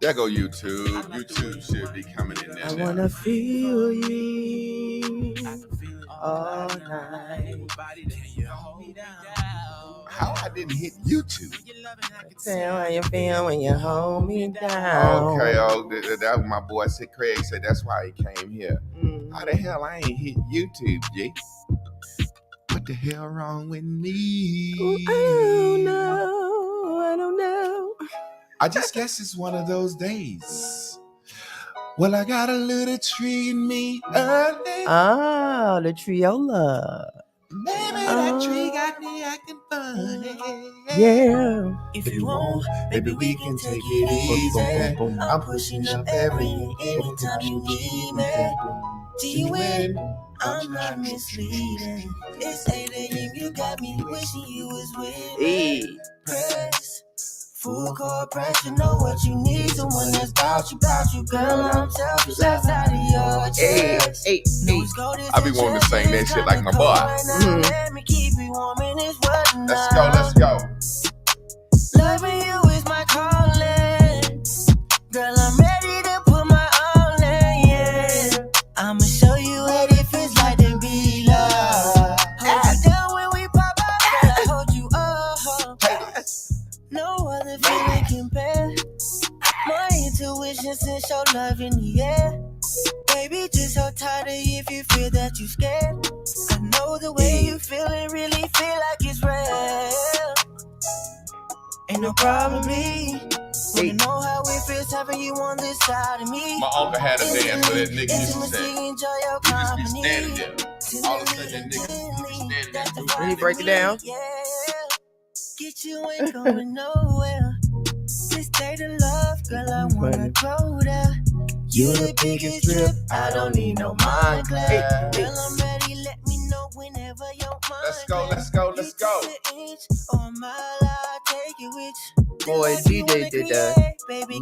There go YouTube. YouTube should be coming in there I now. wanna feel you all night. How I didn't hit YouTube? Tell how you feel when you hold me down. Okay, that was my boy Craig said that's why he came here. How the hell I ain't hit YouTube, G? What the hell wrong with me? Ooh, I don't know. I just guess it's one of those days. Well, I got a little tree in me early. Ah, the Triola. Maybe that tree got me acting funny. Yeah. If you want, maybe we can take it easy. I'm pushing up anytime you need me. G-Win, I'm not misleading. It's 8 a.m. You got me wishing you was with me. Press. Full court press, you know what you need. Someone that's about you, girl. I'm selfish outside of your chest. I be wanting to sing that shit like my boy. Let me keep you warm in this weather. Let's go. Loving you is my calling. Girl, I'm ready to put my all in, yeah. I'ma show you what it feels like to be loved. Hold you down when we pop out, girl, I hold you up. No other feeling compare. My intuition sense your love in the air. Baby, just so tired of if you feel that you scared. I know the way you feeling really feel like it's real. Ain't no problem, me. Wanna know how it feels having you on this side of me. My uncle had a dance so that nigga used to say, you just be standing there. All of a sudden that nigga just be standing there. Can you break it down? Yeah. Get you ain't going nowhere. This day to love, girl, I wanna go there. You the biggest drip, I don't need no mind class. Girl, I'm ready, let me know whenever your mind. Let's go. On my life, take it with you. Boy, DJ did that.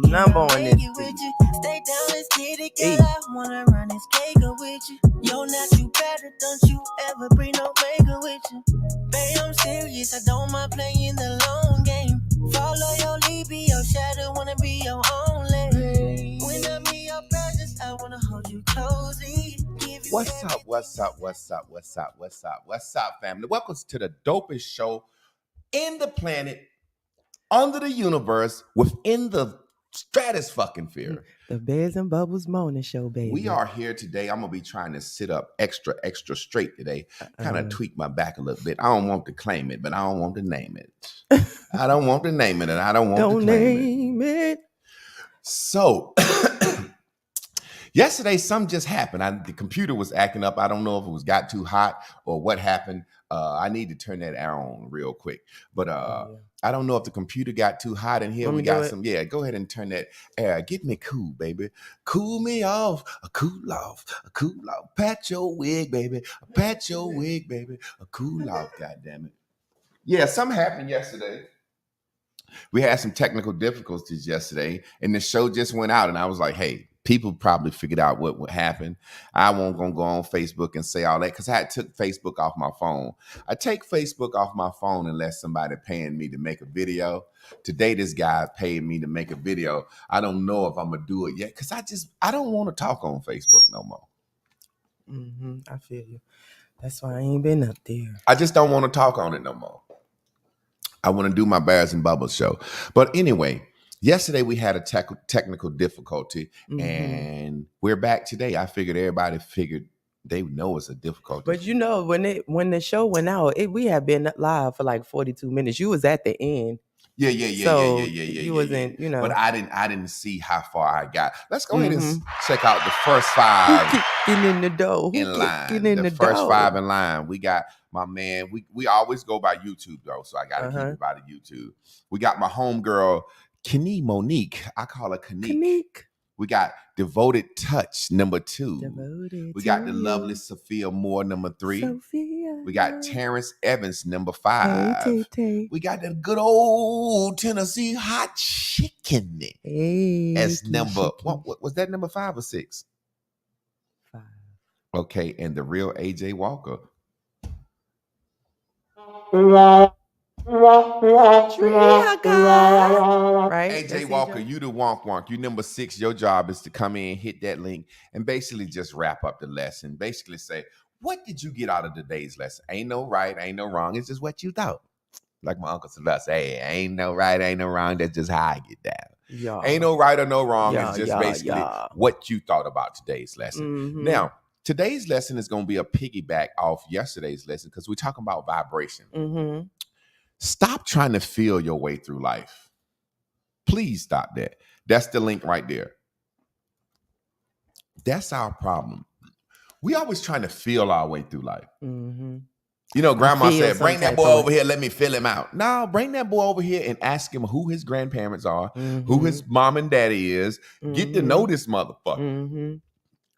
Number on this. Stay down, let's get it, girl. I wanna run this cake with you. Yo, not you better, don't you ever bring no maker with you. Babe, I'm serious, I don't mind playing the long game. Follow your lead, be your shadow, wanna be your only. When I'm in your presence, I wanna hold you closely. What's up, family? Welcome to the dopest show in the planet, under the universe, within the stratosphere. The Bears and Bubbles Morning Show, baby. We are here today. I'm going to be trying to sit up extra straight today. Kind of tweak my back a little bit. I don't want to claim it, but I don't want to name it. I don't want to name it, and I don't want to claim it. So, yesterday, something just happened. The computer was acting up. I don't know if it got too hot or what happened. I need to turn that on real quick. But I don't know if the computer got too hot in here. We got some. Yeah, go ahead and turn that air. Get me cool, baby. Cool me off. A cool off. Pat your wig, baby. Pat your wig, baby. A cool off, goddammit. Yeah, something happened yesterday. We had some technical difficulties yesterday, and the show just went out, and I was like, hey, people probably figured out what would happen. I won't gonna go on Facebook and say all that because I took Facebook off my phone. I take Facebook off my phone unless somebody paying me to make a video. Today, this guy paid me to make a video. I don't know if I'm gonna do it yet because I don't want to talk on Facebook no more. I feel you. That's why I ain't been up there. I just don't want to talk on it no more. I want to do my Bears and Bubbles show. But anyway, yesterday we had a technical difficulty, and we're back today. I figured everybody they know it's a difficulty. But you know, when the show went out, we had been live for like 42 minutes. You was at the end. Yeah. You wasn't, you know. But I didn't see how far I got. Let's go ahead and check out the first 5 getting in the door. In line. The first 5 in line. We got my man. We always go by YouTube though, so I gotta keep it by the YouTube. We got my homegirl, Kenny Monique. I call her Kanique. We got Devoted Touch, number 2. We got the lovely Sophia Moore, number 3. We got Terrence Evans, number 5. We got the good old Tennessee hot chicken as number. What was that, number 5 or 6? 5. Okay, and the real AJ Walker. Right? AJ Walker, you the wonk wonk. You number 6. Your job is to come in, hit that link, and basically just wrap up the lesson. Basically say, what did you get out of today's lesson? Ain't no right, ain't no wrong. It's just what you thought. Like my Uncle Sylvester, hey, ain't no right, ain't no wrong. That's just how I get down. Yeah. Ain't no right or no wrong. Yeah, It's just yeah, basically yeah. what you thought about today's lesson. Mhm. Now, today's lesson is going to be a piggyback off yesterday's lesson because we're talking about vibration. Mhm. Stop trying to feel your way through life. Please stop that. That's the link right there. That's our problem. We always trying to feel our way through life. Mhm. You know, grandma feel said, some bring that type boy of over here, let me fill him out. No, bring that boy over here and ask him who his grandparents are, who Mhm. his mom and daddy is. Get to know this motherfucker. Mhm.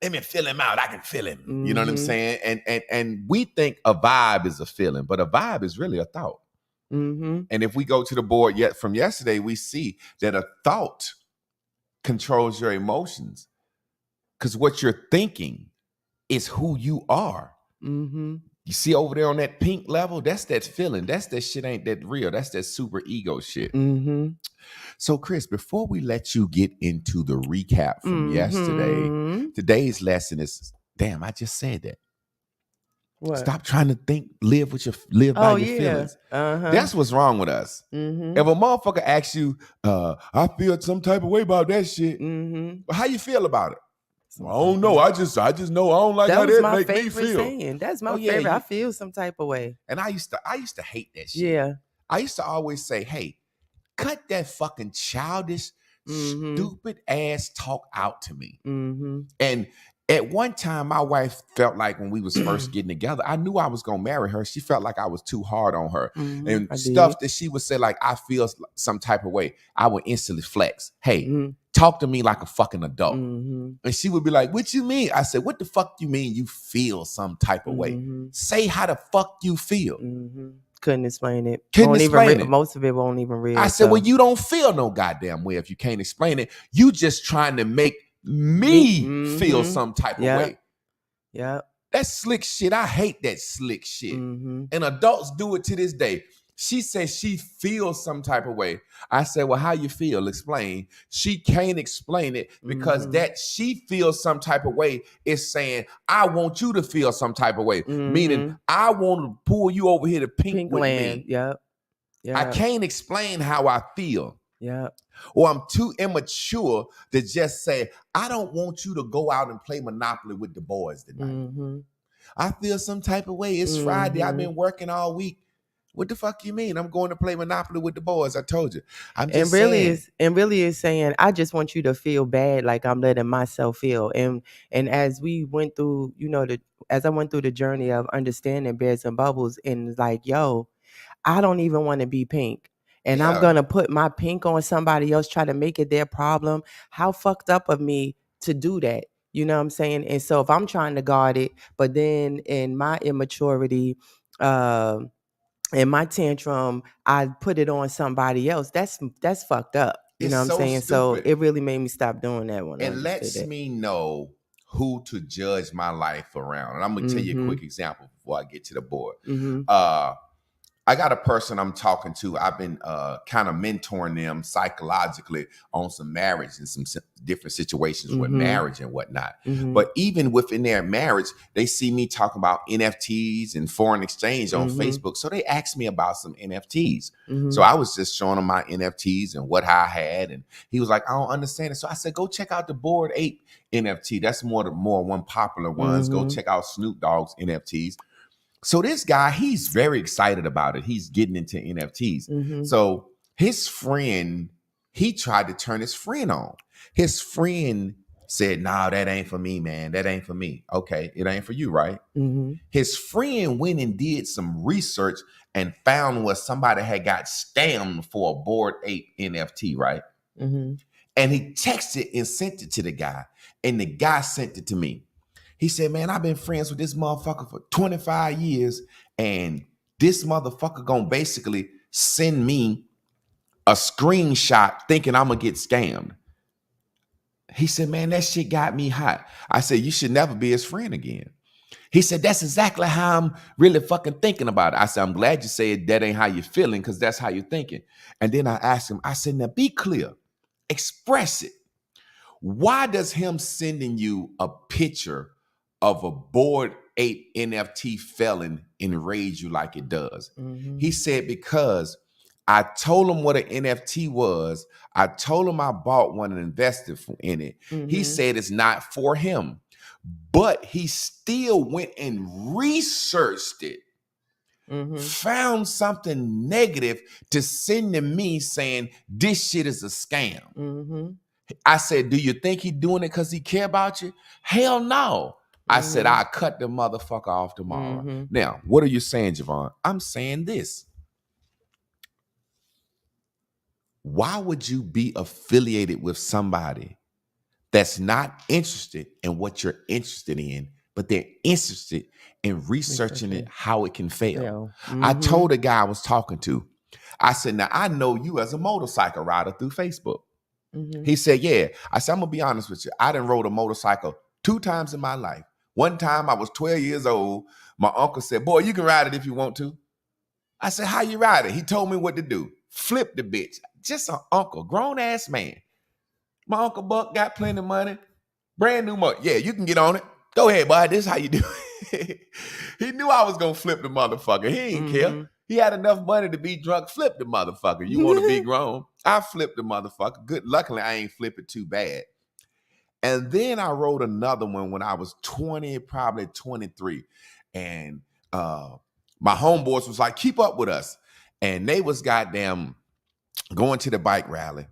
Let me fill him out. I can feel him. You know what I'm Mhm. saying? And we think a vibe is a feeling, but a vibe is really a thought. Mhm. And if we go to the board yet from yesterday, we see that a thought controls your emotions. Because what you're thinking is who you are. Mhm. You see over there on that pink level, that's that feeling. That's that shit ain't that real. That's that super ego shit. Mhm. So, Chris, before we let you get into the recap from yesterday, Mhm. today's lesson is, damn, I just said that. What? Stop trying to live by your feelings. Uh-huh. That's what's wrong with us. Mhm. If a motherfucker asks you, I feel some type of way about that shit, Mhm. how you feel about it? Some Well, I don't type know. of- I just know I don't like That how was that my make me favorite feel. saying. That's my Oh, yeah, favorite. I you- feel some type of way. And I used to hate that shit. Yeah. I used to always say, hey, cut that fucking childish, Mhm. stupid ass talk out to me. Mhm. And at one time, my wife felt like when we was first getting together, I knew I was gonna marry her. She felt like I was too hard on her. Mhm. And I stuff did. that she would say, like, I feel some type of way. I would instantly flex. Hey, Mhm. talk to me like a fucking adult. Mhm. And she would be like, what you mean? I said, what the fuck you mean you feel some type of way? Mhm. Say how the fuck you feel. Mhm. Couldn't explain it. Couldn't Won't explain even it. Most of it won't even read. I said, well, you don't feel no goddamn way if you can't explain it. You just trying to make me feel some type of way. Yeah. That's slick shit. I hate that slick shit. Mm-hmm. And adults do it to this day. She says she feels some type of way. I said, well, how you feel? Explain. She can't explain it because that she feels some type of way is saying, I want you to feel some type of way. Meaning, I want to pull you over here to pink with land. me. Yep. I can't explain how I feel. Yeah. Or I'm too immature to just say, I don't want you to go out and play Monopoly with the boys tonight. I feel some type of way. It's Friday. I've been working all week. What the fuck you mean? I'm going to play Monopoly with the boys. I told you. I'm just saying. Really is saying, I just want you to feel bad like I'm letting myself feel. And as we went through, as I went through the journey of understanding Beds and Bubbles, and like, yo, I don't even want to be pink. And I'm going to put my pink on somebody else, try to make it their problem. How fucked up of me to do that? You know what I'm saying? And so if I'm trying to guard it, but then in my immaturity, in my tantrum, I put it on somebody else. That's fucked up. You know what I'm saying? So it really made me stop doing that one. It lets me know who to judge my life around. And I'm going to tell you a quick example before I get to the board. I got a person I'm talking to. I've been kind of mentoring them psychologically on some marriage and some different situations with marriage and whatnot. But even within their marriage, they see me talking about NFTs and foreign exchange on Facebook. So they asked me about some NFTs. So I was just showing them my NFTs and what I had. And he was like, I don't understand it. So I said, go check out the Bored Ape NFT. That's more one popular ones. Go check out Snoop Dogg's NFTs. So this guy, he's very excited about it. He's getting into NFTs. So his friend, he tried to turn his friend on. His friend said, nah, that ain't for me, man. That ain't for me. Okay, it ain't for you, right? His friend went and did some research and found where somebody had got scammed for a Bored Ape NFT, right? And he texted and sent it to the guy. And the guy sent it to me. He said, man, I've been friends with this motherfucker for 25 years, and this motherfucker gonna basically send me a screenshot thinking I'm gonna get scammed. He said, man, that shit got me hot. I said, you should never be his friend again. He said, that's exactly how I'm really fucking thinking about it. I said, I'm glad you said that ain't how you're feeling, because that's how you're thinking. And then I asked him, I said, now be clear, express it. Why does him sending you a picture of a Bored Ape NFT felon enrage you like it does? He said, because I told him what an NFT was. I told him I bought one and invested in it. He said it's not for him, but he still went and researched it, found something negative to send to me saying this shit is a scam. I said, do you think he doing it because he care about you? Hell no. I said, I cut the motherfucker off tomorrow. Now, what are you saying, Javon? I'm saying this. Why would you be affiliated with somebody that's not interested in what you're interested in, but they're interested in researching it, how it can fail? I told the guy I was talking to, I said, now I know you as a motorcycle rider through Facebook. He said, yeah. I said, I'm going to be honest with you. I done rode a motorcycle 2 times in my life. One time I was 12 years old. My uncle said, boy, you can ride it if you want to. I said, how you ride it? He told me what to do. Flip the bitch. Just an uncle, grown-ass man. My Uncle Buck got plenty of money. Brand new motor. Yeah, you can get on it. Go ahead, boy. This is how you do it. He knew I was going to flip the motherfucker. He ain't care. He had enough money to be drunk. Flip the motherfucker. You want to be grown? I flipped the motherfucker. Good. Luckily, I ain't flip it too bad. And then I rode another one when I was 20, probably 23. And my homeboys was like, keep up with us. And they was goddamn going to the bike rally.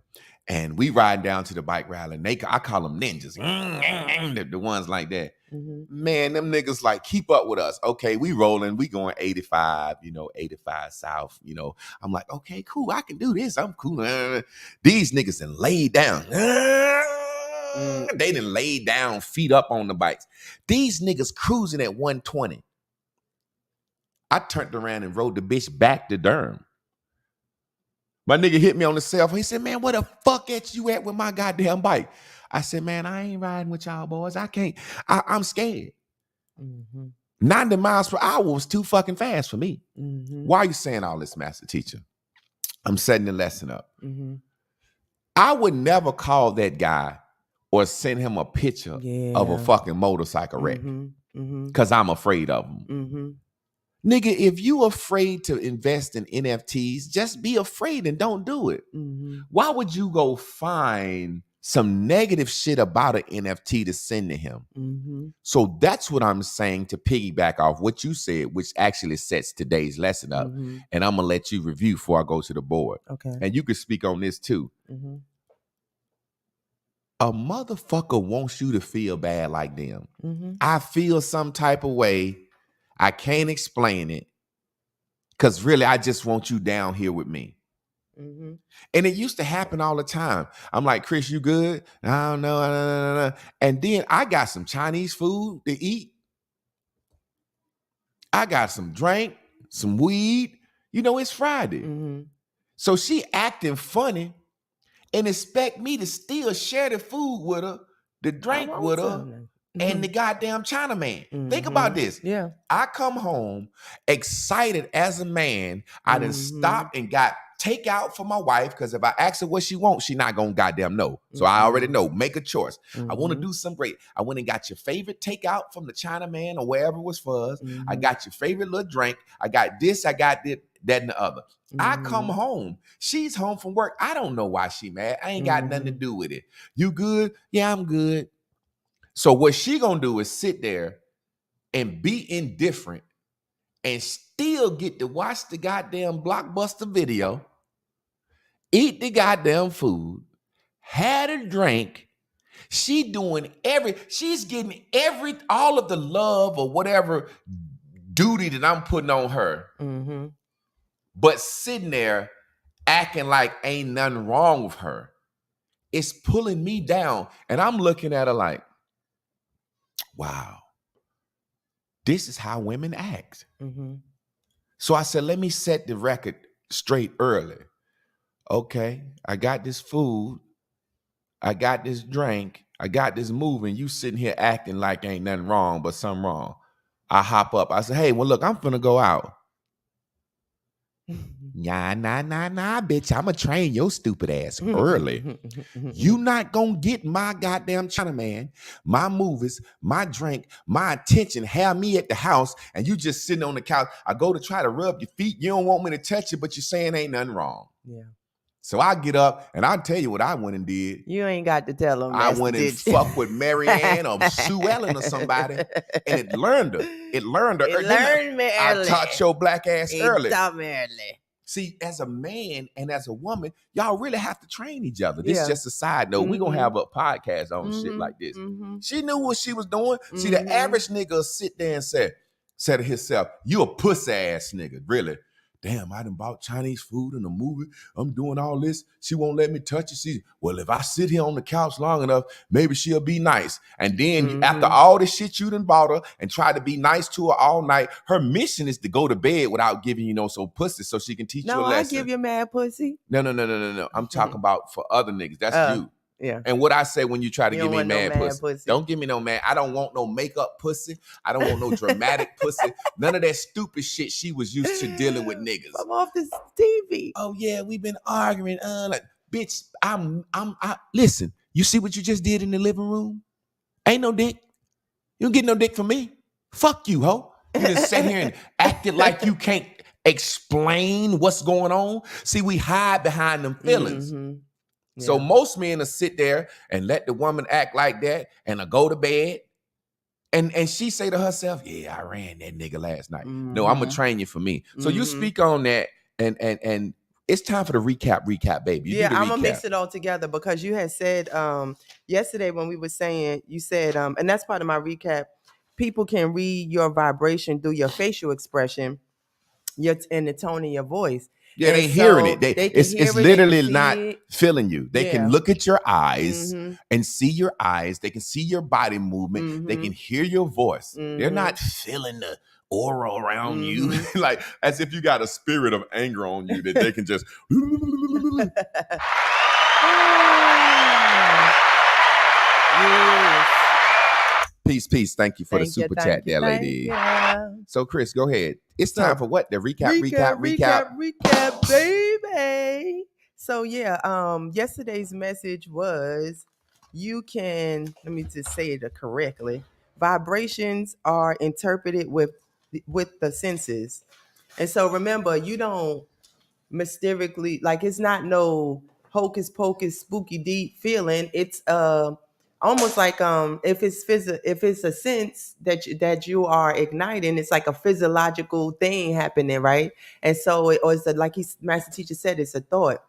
And we ride down to the bike rally. And I call them ninjas. The ones like that. Man, them niggas like, keep up with us. Okay, we rolling. We going 85, 85 south. I'm like, okay, cool. I can do this. I'm cool. These niggas done laid down. They done laid down, feet up on the bikes. These niggas cruising at 120. I turned around and rode the bitch back to Durham. My nigga hit me on the cell phone. He said, man, where the fuck at you at with my goddamn bike? I said, man, I ain't riding with y'all boys. I can't. I'm scared. 90 miles per hour was too fucking fast for me. Why are you saying all this, master teacher? I'm setting the lesson up. I would never call that guy or send him a picture of a fucking motorcycle wreck because I'm afraid of him. Nigga, if you afraid to invest in NFTs, just be afraid and don't do it. Why would you go find some negative shit about an NFT to send to him? So that's what I'm saying to piggyback off what you said, which actually sets today's lesson up. And I'm going to let you review before I go to the board. Okay. And you can speak on this too. A motherfucker wants you to feel bad like them. I feel some type of way. I can't explain it because really I just want you down here with me. And it used to happen all the time. I'm like, Chris, you good? I don't know. And then I got some Chinese food to eat. I got some drink, some weed. It's Friday. So she acting funny and expect me to still share the food with her, the drink with her. And the goddamn Chinaman. Think about this. Yeah. I come home excited as a man. I done stopped and got takeout for my wife because if I ask her what she wants, she not gonna goddamn know. So I already know. Make a choice. I want to do some great. I went and got your favorite takeout from the Chinaman or wherever it was for us. I got your favorite little drink. I got this. I got that, and the other. I come home. She's home from work. I don't know why she mad. I ain't got nothing to do with it. You good? Yeah, I'm good. So what she gonna do is sit there and be indifferent and still get to watch the goddamn Blockbuster video, eat the goddamn food, had a drink. She's getting all of the love or whatever duty that I'm putting on her, but sitting there acting like ain't nothing wrong with her. It's pulling me down, and I'm looking at her like, wow, this is how women act. So I said, let me set the record straight early. Okay, I got this food. I got this drink. I got this movie, and you sitting here acting like ain't nothing wrong, but something wrong. I hop up. I say, hey, well, look, I'm finna go out. Nah, bitch. I'ma train your stupid ass early. You not gonna get my goddamn China man, my movies, my drink, my attention, have me at the house, and you just sitting on the couch. I go to try to rub your feet. You don't want me to touch you, but you're saying ain't nothing wrong. Yeah. So I get up and I'll tell you what I went and did. You ain't got to tell them. I went and fucked with Marianne or Sue Ellen or somebody, and it learned her. It learned her. It learned me early. I taught your black ass early. It taught me early. See, as a man and as a woman, y'all really have to train each other. This is just a side note. We're going to have a podcast on shit like this. She knew what she was doing. See, the average nigga sit there and say to himself, you a pussy ass nigga, really. Damn, I done bought Chinese food in the movie. I'm doing all this. She won't let me touch it. Well, if I sit here on the couch long enough, maybe she'll be nice. And then after all the shit you done bought her and try to be nice to her all night, her mission is to go to bed without giving you no pussy so she can teach you a lesson. No, I give you mad pussy. No. I'm talking about for other niggas. That's you. Yeah. And what I say when you try to give me mad pussy. Don't give me no mad. I don't want no makeup pussy. I don't want no dramatic pussy. None of that stupid shit she was used to dealing with niggas. I'm off this TV. Oh yeah, we've been arguing. Like, bitch, listen, you see what you just did in the living room? Ain't no dick. You don't get no dick from me. Fuck you, ho. You just sat here and acted like you can't explain what's going on. See, we hide behind them feelings. Yeah. So most men will sit there and let the woman act like that and go to bed. And she say to herself, yeah, I ran that nigga last night. No, I'm going to train you for me. So you speak on that and it's time for the recap, baby. I'm going to mix it all together because you had said yesterday when we were saying, you said, and that's part of my recap, people can read your vibration through your facial expression and the tone of your voice. Yeah, they hearing it. It's literally not feeling you. They can look at your eyes and see your eyes. They can see your body movement. They can hear your voice. They're not feeling the aura around you, like as if you got a spirit of anger on you that they can just. Peace. Thank you for the super chat there, lady. So, Chris, go ahead. It's time for what? The recap, baby. So, yesterday's message was you can, let me just say it correctly. Vibrations are interpreted with the senses. And so, remember, you don't mysteriously, like it's not no hocus pocus, spooky deep feeling. It's almost like if it's a sense that you are igniting, it's like a physiological thing happening, right? And so like master teacher said, it's a thought.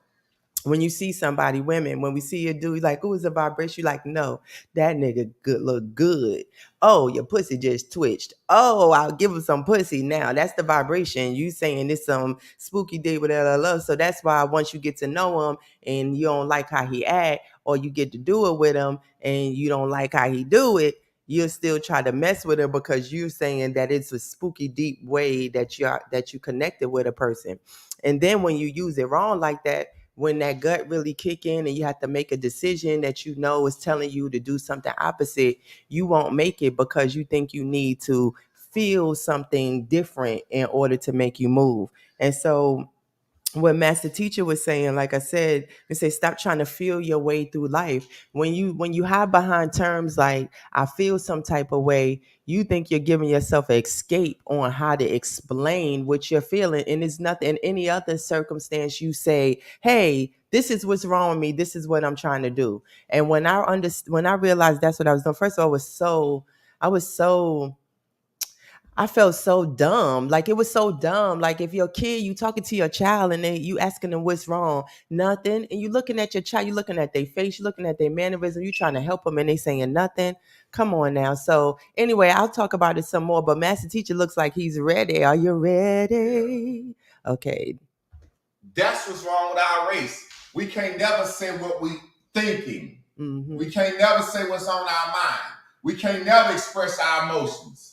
When you see somebody, women, when we see a dude, like, oh, it's a vibration, you're like, no, that nigga look good. Oh, your pussy just twitched. Oh, I'll give him some pussy now. That's the vibration. You saying it's some spooky day with love. So that's why once you get to know him and you don't like how he act, or you get to do it with him and you don't like how he do it, you'll still try to mess with her because you're saying that it's a spooky deep way that you connected with a person. And then when you use it wrong like that, when that gut really kick in and you have to make a decision that you know is telling you to do something opposite, you won't make it because you think you need to feel something different in order to make you move. And so what master teacher was saying, like I said, they say stop trying to feel your way through life. When you hide behind terms like I feel some type of way, you think you're giving yourself an escape on how to explain what you're feeling. And it's nothing in any other circumstance you say, hey, this is what's wrong with me. This is what I'm trying to do. And when I realized that's what I was doing, first of all, I felt so dumb. Like it was so dumb. Like if you're a kid, you talking to your child and you asking them what's wrong, nothing. And you looking at your child, you looking at their face, you looking at their mannerism, you trying to help them and they saying nothing. Come on now. So anyway, I'll talk about it some more, but master teacher looks like he's ready. Are you ready? Okay. That's what's wrong with our race. We can't never say what we thinking. We can't never say what's on our mind. We can't never express our emotions.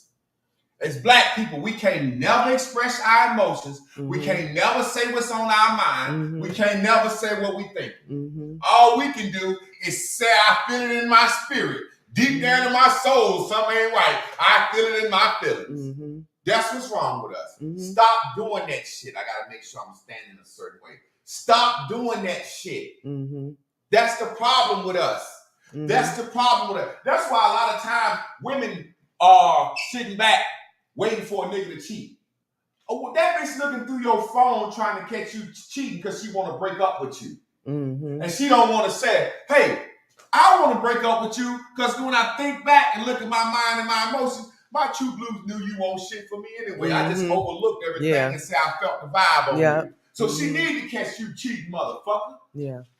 As black people, we can't never express our emotions. We can't never say what's on our mind. We can't never say what we think. All we can do is say I feel it in my spirit. Deep down in my soul, something ain't right. I feel it in my feelings. That's what's wrong with us. Stop doing that shit. I gotta make sure I'm standing a certain way. Stop doing that shit. That's the problem with us. That's the problem with it. That's why a lot of times women are sitting back waiting for a nigga to cheat. Oh, well, that bitch looking through your phone trying to catch you cheating because she want to break up with you. And she don't want to say, hey, I want to break up with you because when I think back and look at my mind and my emotions, my true blues knew you won't shit for me anyway. I just overlooked everything and said I felt the vibe on you. So she need to catch you cheating, motherfucker.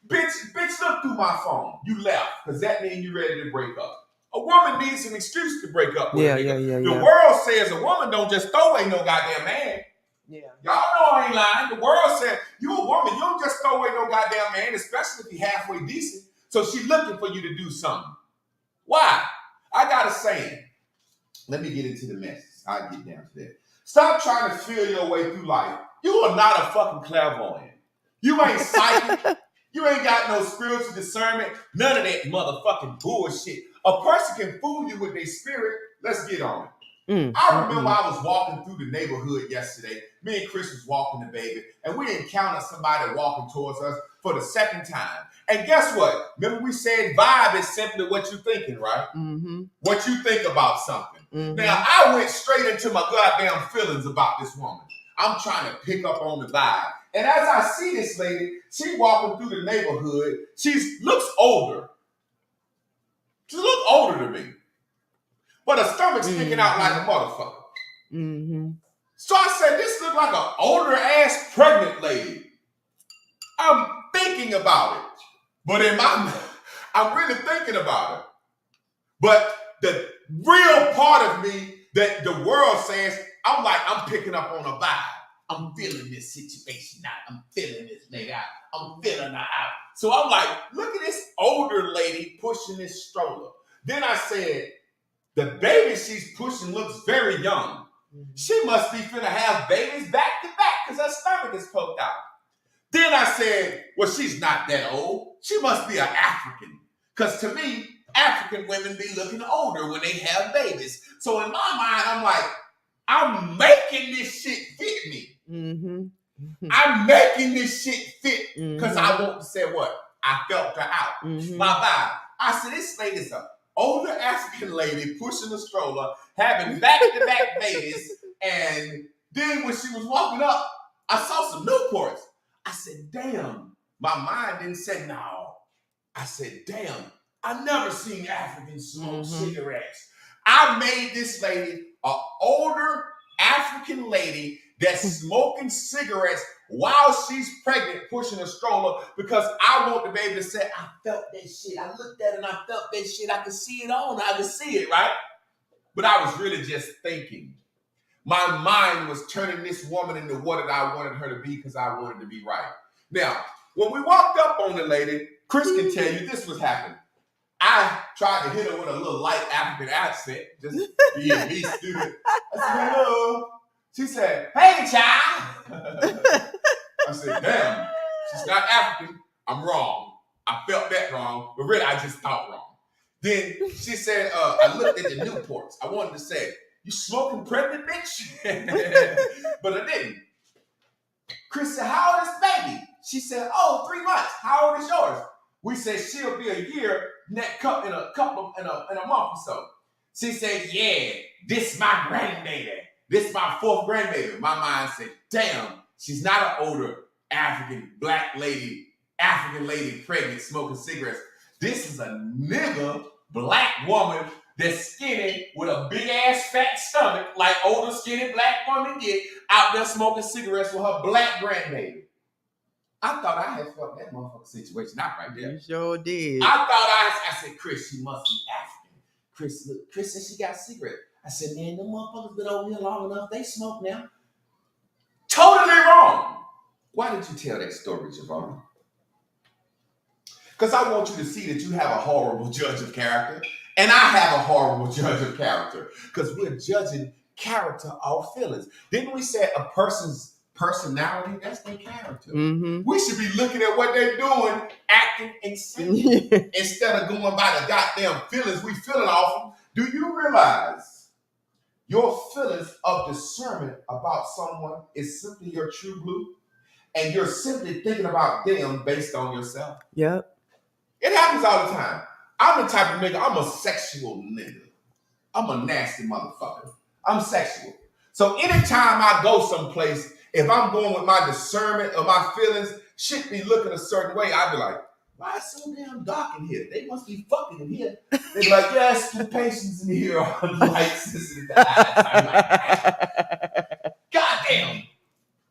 Bitch, look through my phone. You left because that means you ready to break up. A woman needs an excuse to break up with a nigga. The world says a woman don't just throw away no goddamn man. Y'all know I ain't lying. The world said you a woman, you don't just throw away no goddamn man, especially if he halfway decent. So she looking for you to do something. Why? I got a saying. Let me get into the message. I'll get down to that. Stop trying to feel your way through life. You are not a fucking clairvoyant. You ain't psychic. You ain't got no spiritual discernment. None of that motherfucking bullshit. A person can fool you with their spirit. Let's get on it. I remember I was walking through the neighborhood yesterday. Me and Chris was walking the baby, and we encountered somebody walking towards us for the second time. And guess what? Remember we said vibe is simply what you thinking, right? What you think about something. Now, I went straight into my goddamn feelings about this woman. I'm trying to pick up on the vibe. And as I see this lady, she walking through the neighborhood. She looks older. She looks older to me. But her stomach's sticking out like a motherfucker. So I said, this look like an older ass pregnant lady. I'm thinking about it. But in my mind, I'm really thinking about it. But the real part of me that the world says, I'm picking up on a vibe. I'm feeling this situation out. I'm feeling this nigga out. I'm feeling her out. So I'm like, look at this older lady pushing this stroller. Then I said, the baby she's pushing looks very young. She must be finna have babies back to back because her stomach is poked out. Then I said, well, she's not that old. She must be an African. Because to me, African women be looking older when they have babies. So in my mind, I'm like, I'm making this shit fit me. I'm making this shit fit because I want to say what? I felt her out. My vibe. I said, this lady's an older African lady pushing a stroller, having back-to-back babies, and then when she was walking up, I saw some Newports. I said, damn. My mind didn't say no. I said, damn. I've never seen Africans smoke cigarettes. I made this lady an older African lady that's smoking cigarettes while she's pregnant, pushing a stroller, because I want the baby to say, I felt that shit. I looked at it and I felt that shit. I could see it on. I could see it, right? But I was really just thinking. My mind was turning this woman into what I wanted her to be because I wanted to be right. Now, when we walked up on the lady, Chris can tell you this was happening. I tried to hit her with a little light African accent, just being me stupid. I said, hello. She said, hey, child. I said, damn, she's not African. I'm wrong. I felt that wrong, but really I just thought wrong. Then she said, I looked at the Newports. I wanted to say, you smoking pregnant, bitch? But I didn't. Chris said, how old is the baby? She said, oh, 3 months. How old is yours? We said, she'll be a year in a month or so. She said, yeah, this my grandbaby. This my 4th grandbaby. My mind said, damn, she's not an older African lady pregnant smoking cigarettes. This is a nigga black woman that's skinny with a big ass fat stomach, like older skinny black women get, out there smoking cigarettes with her black grandbaby. I thought I had fucked that motherfucking situation out right there. You sure did. I said, Chris, she must be African. Chris said she got a cigarette. I said, man, them motherfuckers been over here long enough. They smoke now. Totally wrong. Why did you tell that story, Javon? Because I want you to see that you have a horrible judge of character, and I have a horrible judge of character, because we're judging character off feelings. Didn't we say a person's personality, that's their character. We should be looking at what they're doing, acting, and saying, instead of going by the goddamn feelings we feeling off them. Do you realize your feelings of discernment about someone is simply your true blue? And you're simply thinking about them based on yourself? Yep. It happens all the time. I'm the type of nigga, I'm a sexual nigga. I'm a nasty motherfucker. I'm sexual. So anytime I go someplace, if I'm going with my discernment or my feelings, shit be looking a certain way, I'd be like, why is it so damn dark in here? They must be fucking in here. They'd be like, yes, the patients in here are lights in the eyes. I'm like, God damn.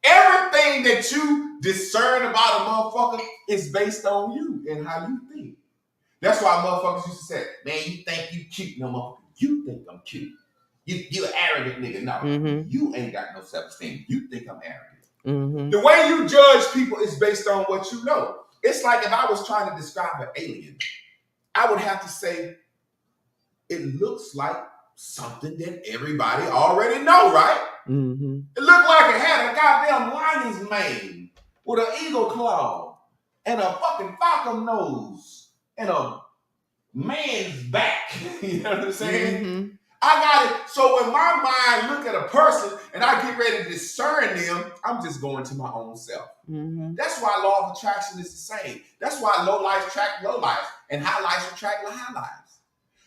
Everything that you discern about a motherfucker is based on you and how you think. That's why motherfuckers used to say, man, you think you cute, no motherfucker. You think I'm cute. You an arrogant nigga. No, you ain't got no self-esteem. You think I'm arrogant. The way you judge people is based on what you know. It's like if I was trying to describe an alien, I would have to say, it looks like something that everybody already know, right? It looked like it had a goddamn lion's mane with an eagle claw and a fucking falcon nose and a man's back. You know what I'm saying? I got it. So when my mind look at a person and I get ready to discern them, I'm just going to my own self. That's why law of attraction is the same. That's why low lives attract low lives and high lives attract high lives.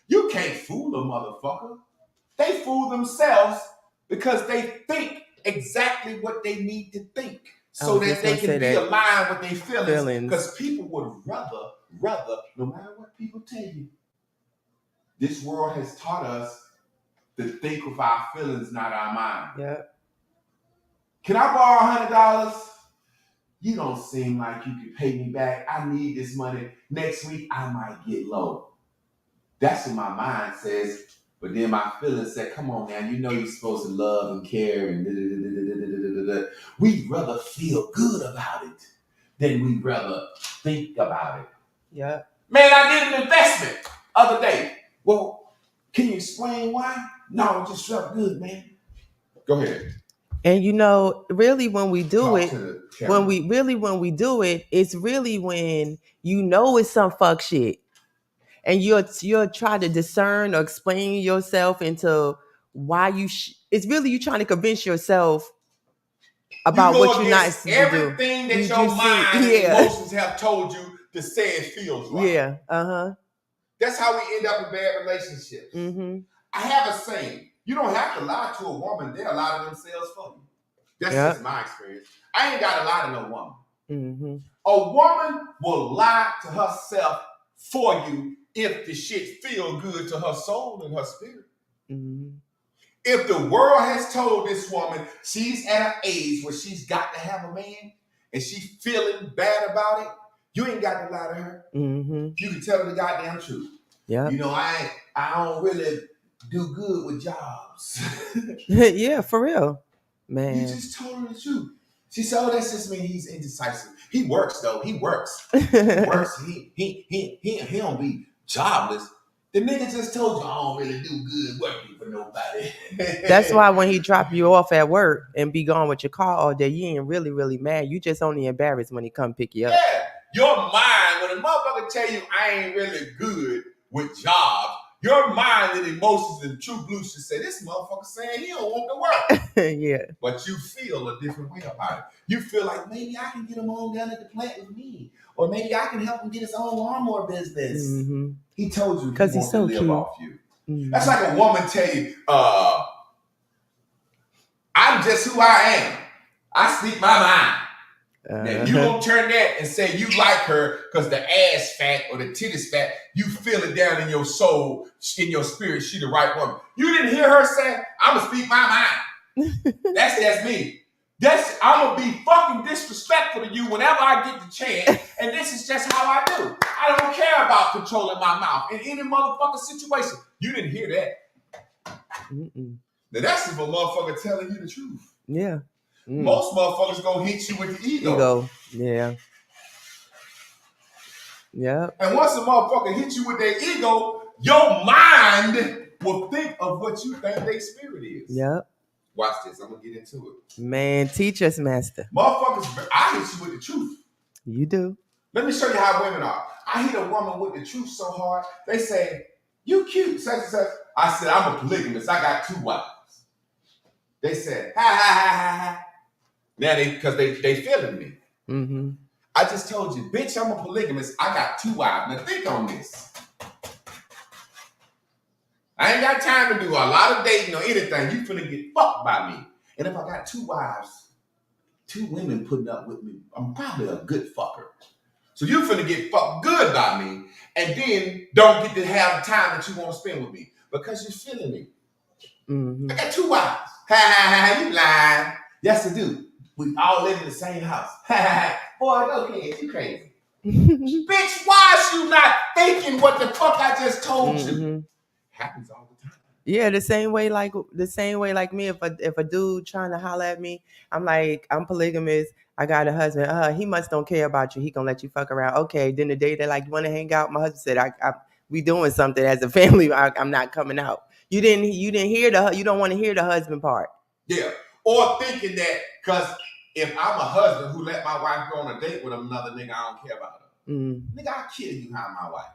You can't fool a motherfucker. They fool themselves because they think exactly what they need to think so that they can be aligned with their feelings. Because people would rather, no matter what people tell you, this world has taught us to think with our feelings, not our mind. Yeah. Can I borrow $100? You don't seem like you can pay me back. I need this money. Next week, I might get low. That's what my mind says. But then my feelings say, come on now, you know you're supposed to love and care and da-da-da-da-da-da-da-da. We'd rather feel good about it than we'd rather think about it. Yeah. Man, I did an investment other day. Well, can you explain why? No, it just felt good, man. Go ahead. And you know, really when we do it, when we do it, it's really when you know it's some fuck shit. And you're trying to discern or explain yourself into why you. It's really you trying to convince yourself about what you're not to everything that your mind and emotions have told you to say it feels right. Yeah. That's how we end up in bad relationships. I have a saying: you don't have to lie to a woman; they'll lie to themselves for you. That's just my experience. I ain't got to lie to no woman. A woman will lie to herself for you if the shit feel good to her soul and her spirit. If the world has told this woman she's at an age where she's got to have a man and she's feeling bad about it, you ain't got to lie to her. You can tell her the goddamn truth. Yeah. You know, I don't really do good with jobs. Yeah, for real. Man. You just told her the truth. She said, oh, that's just mean he's indecisive. He works though. He works. He don't be jobless. The nigga just told you I don't really do good working for nobody. That's why when he drop you off at work and be gone with your car all day, you ain't really, really mad. You just only embarrassed when he come pick you up. Yeah. Your mind, when a motherfucker tell you I ain't really good with jobs, your mind and emotions and true blue should say, this motherfucker saying he don't want to work. Yeah. But you feel a different way about it. You feel like maybe I can get him on down at the plant with me. Or maybe I can help him get his own lawnmower business. He told you because he's so live cute. Off you. That's like a woman tell you, I'm just who I am. I speak my mind. Now you don't turn that and say you like her because the ass fat or the titties fat, you feel it down in your soul, in your spirit, she the right woman. You didn't hear her say, I'm gonna speak my mind. That's me. I'm gonna be fucking disrespectful to you whenever I get the chance, and this is just how I do. I don't care about controlling my mouth in any motherfucking situation. You didn't hear that. Now that's if a motherfucker telling you the truth. Yeah. Most motherfuckers gonna hit you with the ego. Yeah. Yeah. And once a motherfucker hits you with their ego, your mind will think of what you think their spirit is. Yep. Watch this. I'm gonna get into it. Man, teach us, master. Motherfuckers, I hit you with the truth. You do. Let me show you how women are. I hit a woman with the truth so hard. They say, "You cute, such and such." I said, "I'm a polygamist. I got 2 wives." They said, "Ha ha ha ha ha." Now because they feeling me. Mm-hmm. I just told you, bitch, I'm a polygamist. I got 2 wives. Now think on this. I ain't got time to do a lot of dating or anything. You finna get fucked by me. And if I got 2 wives, 2 women putting up with me, I'm probably a good fucker. So you finna get fucked good by me and then don't get to have the time that you want to spend with me because you're feeling me. Mm-hmm. I got 2 wives. Ha ha ha, you lying. Yes, I do. We all live in the same house. Ha ha ha. Boy, go ahead, you crazy. Bitch, why is you not thinking what the fuck I just told you? Happens all the time. Yeah, the same way like me. If a dude trying to holler at me, I'm like, I'm polygamous. I got a husband. He must don't care about you. He gonna let you fuck around. Okay. Then the day they like want to hang out, my husband said, we doing something as a family. I'm not coming out. You didn't hear you don't want to hear the husband part. Yeah. Or thinking that because if I'm a husband who let my wife go on a date with another nigga, I don't care about her. Nigga, I'll kill you, how my wife.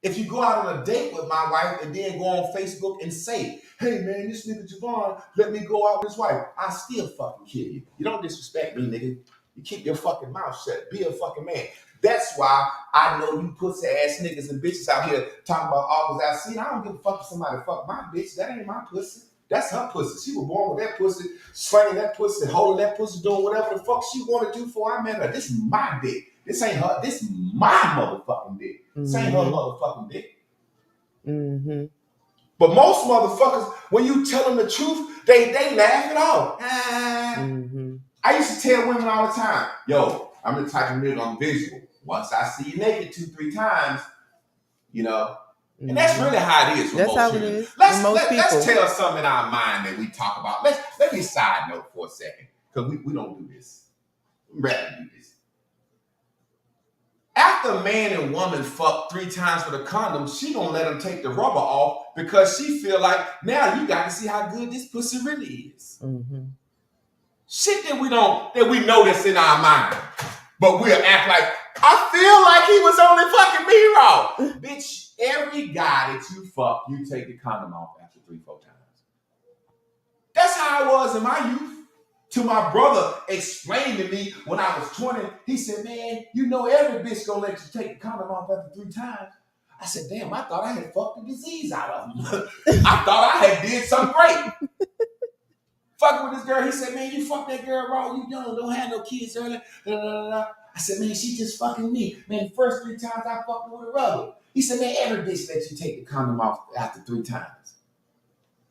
If you go out on a date with my wife and then go on Facebook and say, "Hey man, this nigga Javon let me go out with his wife," I still fucking kill you. You don't disrespect me, nigga. You keep your fucking mouth shut. Be a fucking man. That's why I know you pussy ass niggas and bitches out here talking about all this. I see, I don't give a fuck if somebody fuck my bitch. That ain't my pussy. That's her pussy. She was born with that pussy, slinging that pussy, holding that pussy, doing whatever the fuck she want to do before I met her. This is my dick. This ain't her. This is my motherfucking dick. This ain't her motherfucking dick. Mm-hmm. But most motherfuckers, when you tell them the truth, they laugh it off. I used to tell women all the time, "Yo, I'm the type of nigga I'm visual. Once I see you naked 2-3 times, you know." And that's really how it is for that's most how people. It is. Let's tell something in our mind that we talk about. Let me side note for a second, because we don't do this. We'd rather do this. After a man and woman fuck 3 times with a condom, she gonna let him take the rubber off because she feel like now you got to see how good this pussy really is. Shit that we know that's in our mind, but we'll act like I feel like he was only fucking me raw. Bitch, every guy that you fuck, you take the condom off after 3-4 times. That's how I was in my youth. To my brother explained to me when I was 20, he said, "Man, you know every bitch gonna let you take the condom off after 3 times." I said, "Damn, I thought I had fucked the disease out of him." I thought I had did something great. Fucking with this girl, he said, "Man, you fucked that girl raw, you young, don't have no kids early." I said, "Man, she just fucking me. Man, the first 3 times I fucked her with a rubber." He said, "Man, every bitch lets you take the condom off after 3 times."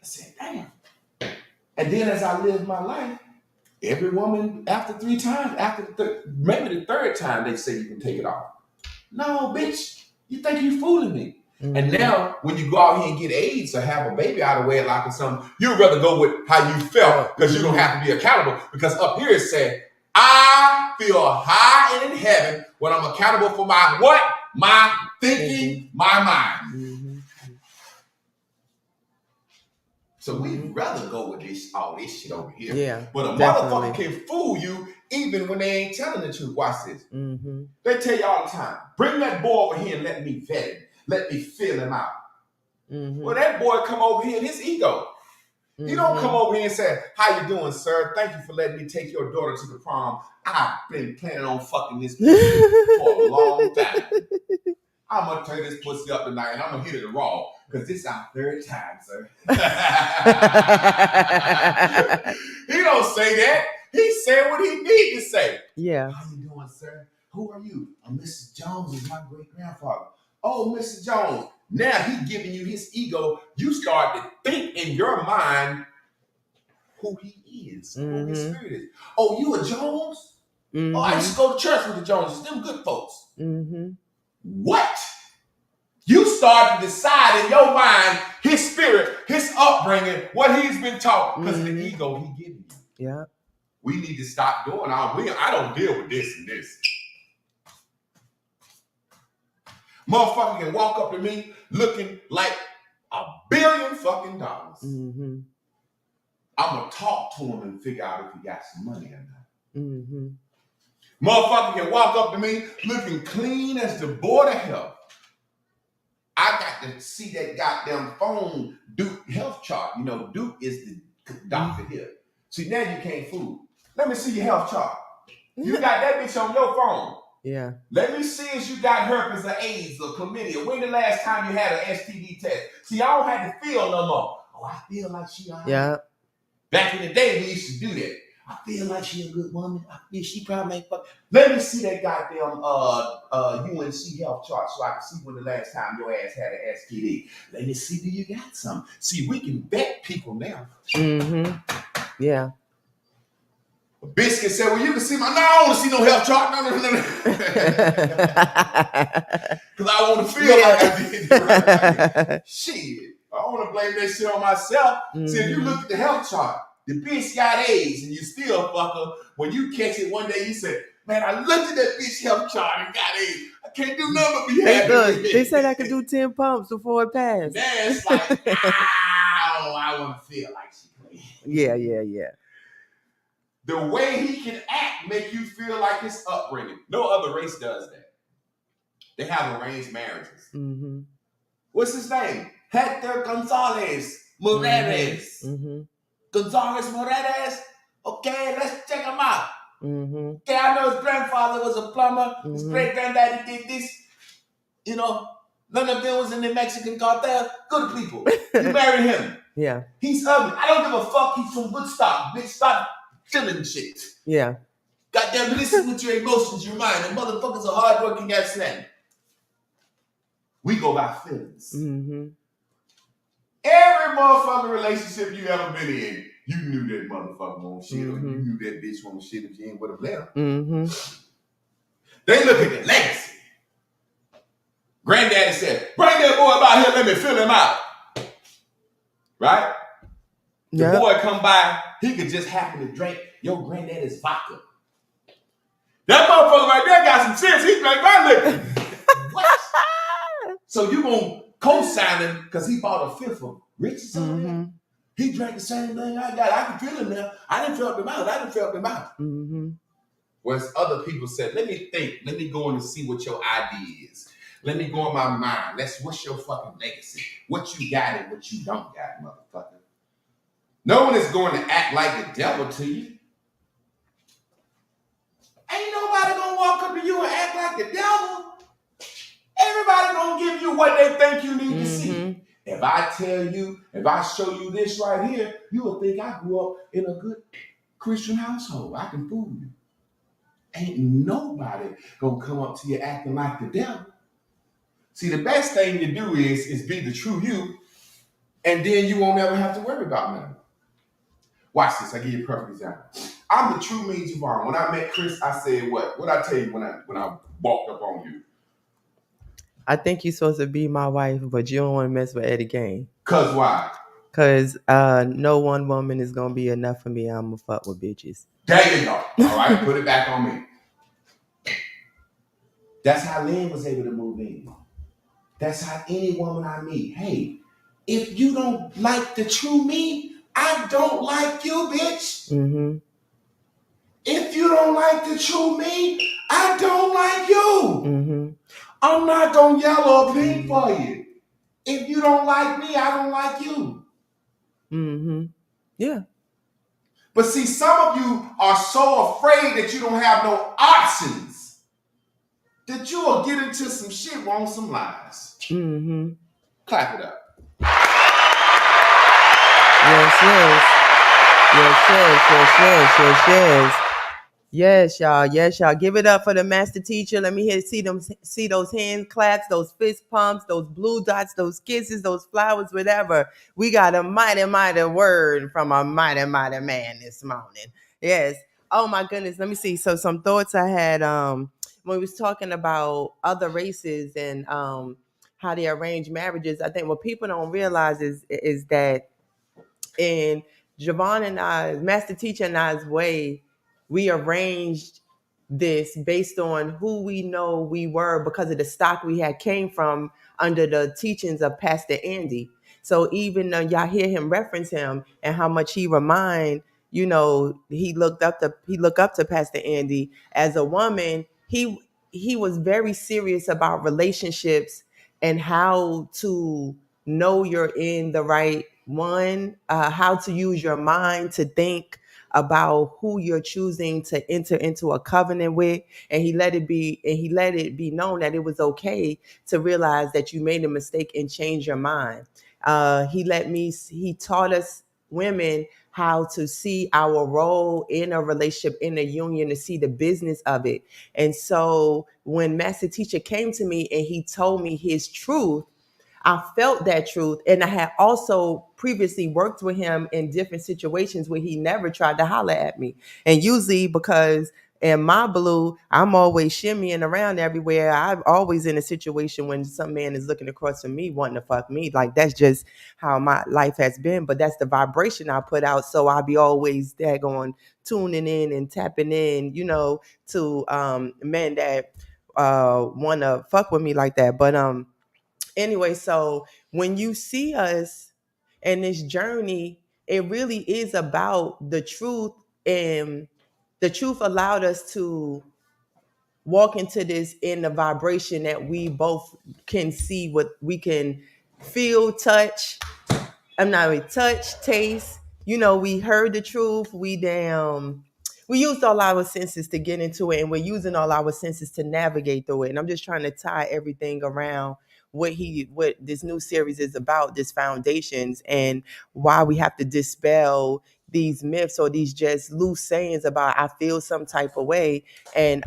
I said, "Damn." And then as I lived my life, every woman after 3 times, maybe the 3rd time, they say you can take it off. No, bitch, you think you fooling me. And now, when you go out here and get AIDS or have a baby out of wedlock or something, you'd rather go with how you felt because you don't have to be accountable. Because up here it said, "I feel high and in heaven when I'm accountable for my what? My thinking, my mind." So we'd rather go with all this shit over here. Yeah, but a motherfucker can fool you even when they ain't telling the truth. Watch this. They tell you all the time, "Bring that boy over here and let me vet him. Let me feel him out." Well, that boy come over here in his ego. He don't come over here and say, "How you doing, sir? Thank you for letting me take your daughter to the prom. I've been planning on fucking this pussy for a long time. I'm going to tear this pussy up tonight and I'm going to hit it raw because this is our 3rd time, sir." He don't say that. He said what he need to say. Yeah. "How you doing, sir? Who are you?" "Mrs. Jones is my great-grandfather." "Oh, Mr. Jones." Now he giving you his ego. You start to think in your mind who he is, who his spirit is. "Oh, you a Jones? Oh, I used to go to church with the Joneses. Them good folks." What? You start to decide in your mind his spirit, his upbringing, what he's been taught, because of the ego he giving you. Yeah. We need to stop doing I don't deal with this and this. Motherfucker can walk up to me looking like $1 billion fucking dollars. I'm going to talk to him and figure out if he got some money or not. Mm-hmm. Motherfucker can walk up to me looking clean as the board of health. I got to see that goddamn phone Duke health chart. You know, Duke is the doctor here. See, now you can't fool. Let me see your health chart. You got that bitch on your phone. Yeah. Let me see if you got herpes or AIDS or chlamydia. When the last time you had an STD test? See, I don't have to feel no more. Oh, I feel like she all right. Yeah. Back in the day, we used to do that. I feel like she a good woman. I feel she probably ain't fuck. Let me see that goddamn UNC health chart so I can see when the last time your ass had an STD. Let me see, do you got some? See, we can vet people now. Mm-hmm. Yeah. A bitch can say, well, you can see my, no, I don't want to see no health chart. No. Because I want to feel like I did the right thing. Shit. I don't want to blame that shit on myself. Mm-hmm. See, if you look at the health chart, the bitch got AIDS and you still fuck her. When you catch it one day, you say, man, I looked at that bitch health chart and got AIDS. I can't do nothing but be happy with it. They said I could do 10 pumps before it passed. That's like, ow, I want to feel like she clean. Yeah. The way he can act make you feel like his upbringing. No other race does that. They have arranged marriages. Mm-hmm. What's his name? Hector Gonzalez Morales. Mm-hmm. Gonzalez Morales. Okay, let's check him out. Mm-hmm. Okay, I know his grandfather was a plumber. Mm-hmm. His great granddaddy did this. You know, none of them was in the Mexican cartel. Good people. You marry him. Yeah. He's ugly. I don't give a fuck. He's from good stock. Bitch, stop killing shit. Yeah. Goddamn, listen with your emotions, your mind. The motherfuckers are hardworking as men. We go by feelings. Mm-hmm. Every motherfucking relationship you ever been in, you knew that motherfucker won't shit, or you knew that bitch won't shit if you ain't with a left. Mm-hmm. They look at the legacy. Granddaddy said, bring that boy by here, let me fill him out. Right? The boy come by, he could just happen to drink your granddaddy's vodka. That motherfucker right there got some sense. He drank my liquor. What? So you gonna co-sign him because he bought a fifth of Rich's on there? He drank the same thing I got. I can feel him now. I didn't feel him out. Mm-hmm. Whereas other people said, let me think. Let me go in and see what your idea is. Let me go in my mind. What's your fucking legacy? What you got and what you don't got, motherfucker. No one is going to act like the devil to you. Ain't nobody gonna walk up to you and act like the devil. Everybody gonna give you what they think you need to see. If I tell you, if I show you this right here, you will think I grew up in a good Christian household. I can fool you. Ain't nobody gonna come up to you acting like the devil. See, the best thing to do is be the true you, and then you won't ever have to worry about nothing. Watch this. I give you a perfect example. I'm the true me Javon. When I met Chris, I said what? What I tell you when I walked up on you? I think you're supposed to be my wife, but you don't want to mess with Eddie Kane. Cause why? Cause no one woman is gonna be enough for me. I'm gonna fuck with bitches. There you go. All right, put it back on me. That's how Lynn was able to move in. That's how any woman I meet. Hey, if you don't like the true me, I don't like you, bitch. Mm-hmm. If you don't like the true me, I don't like you. Mm-hmm. I'm not gonna yell or ping for you. If you don't like me, I don't like you. Mm-hmm. Yeah. But see, some of you are so afraid that you don't have no options that you will get into some shit on some lies. Mm-hmm. Clap it up. Yes, y'all. Give it up for the master teacher. Let me see those hand claps, those fist pumps, those blue dots, those kisses, those flowers, whatever. We got a mighty, mighty word from a mighty, mighty man this morning. Yes. Oh my goodness. Let me see. So some thoughts I had when we was talking about other races and how they arrange marriages. I think what people don't realize is that in Javon and I, master teacher and I's way, we arranged this based on who we know we were because of the stock we had came from under the teachings of Pastor Andy. So even though y'all hear him reference him and how much he remind, he looked up to Pastor Andy as a woman. He was very serious about relationships and how to know you're in the right one, how to use your mind to think about who you're choosing to enter into a covenant with. And he let it be known that it was okay to realize that you made a mistake and change your mind. He taught us women how to see our role in a relationship, in a union, to see the business of it. And so when Master Teacher came to me and he told me his truth, I felt that truth. And I had also previously worked with him in different situations where he never tried to holler at me. And usually because in my blue, I'm always shimmying around everywhere. I'm always in a situation when some man is looking across from me wanting to fuck me. Like that's just how my life has been. But that's the vibration I put out. So I'll be always daggone tuning in and tapping in, to men that want to fuck with me like that. But anyway, so when you see us in this journey, it really is about the truth. And the truth allowed us to walk into this in the vibration that we both can see, what we can feel, touch. I'm not really touch, taste. We heard the truth. We used all our senses to get into it, and we're using all our senses to navigate through it. And I'm just trying to tie everything around what this new series is about, this foundations, and why we have to dispel these myths or these just loose sayings about I feel some type of way, and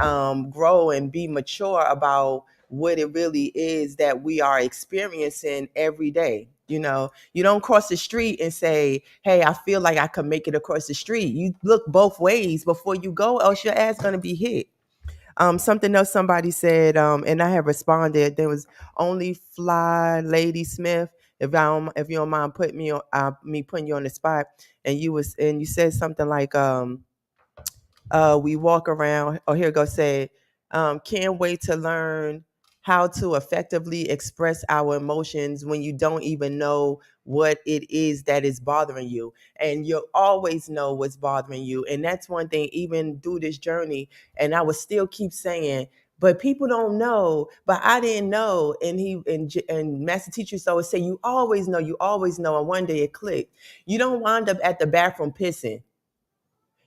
grow and be mature about what it really is that we are experiencing every day. You don't cross the street and say, hey, I feel like I could make it across the street. You look both ways before you go, else your ass gonna be hit. Something else somebody said, and I have responded. There was only Fly Lady Smith. If you don't mind putting me putting you on the spot, and you said something like, we walk around. Oh, here go say, can't wait to learn how to effectively express our emotions when you don't even know what it is that is bothering you. And you'll always know what's bothering you. And that's one thing, even through this journey. And I would still keep saying, but people don't know, but I didn't know. And Master Teacher used to always say, you always know, you always know. And one day it clicked. You don't wind up at the bathroom pissing.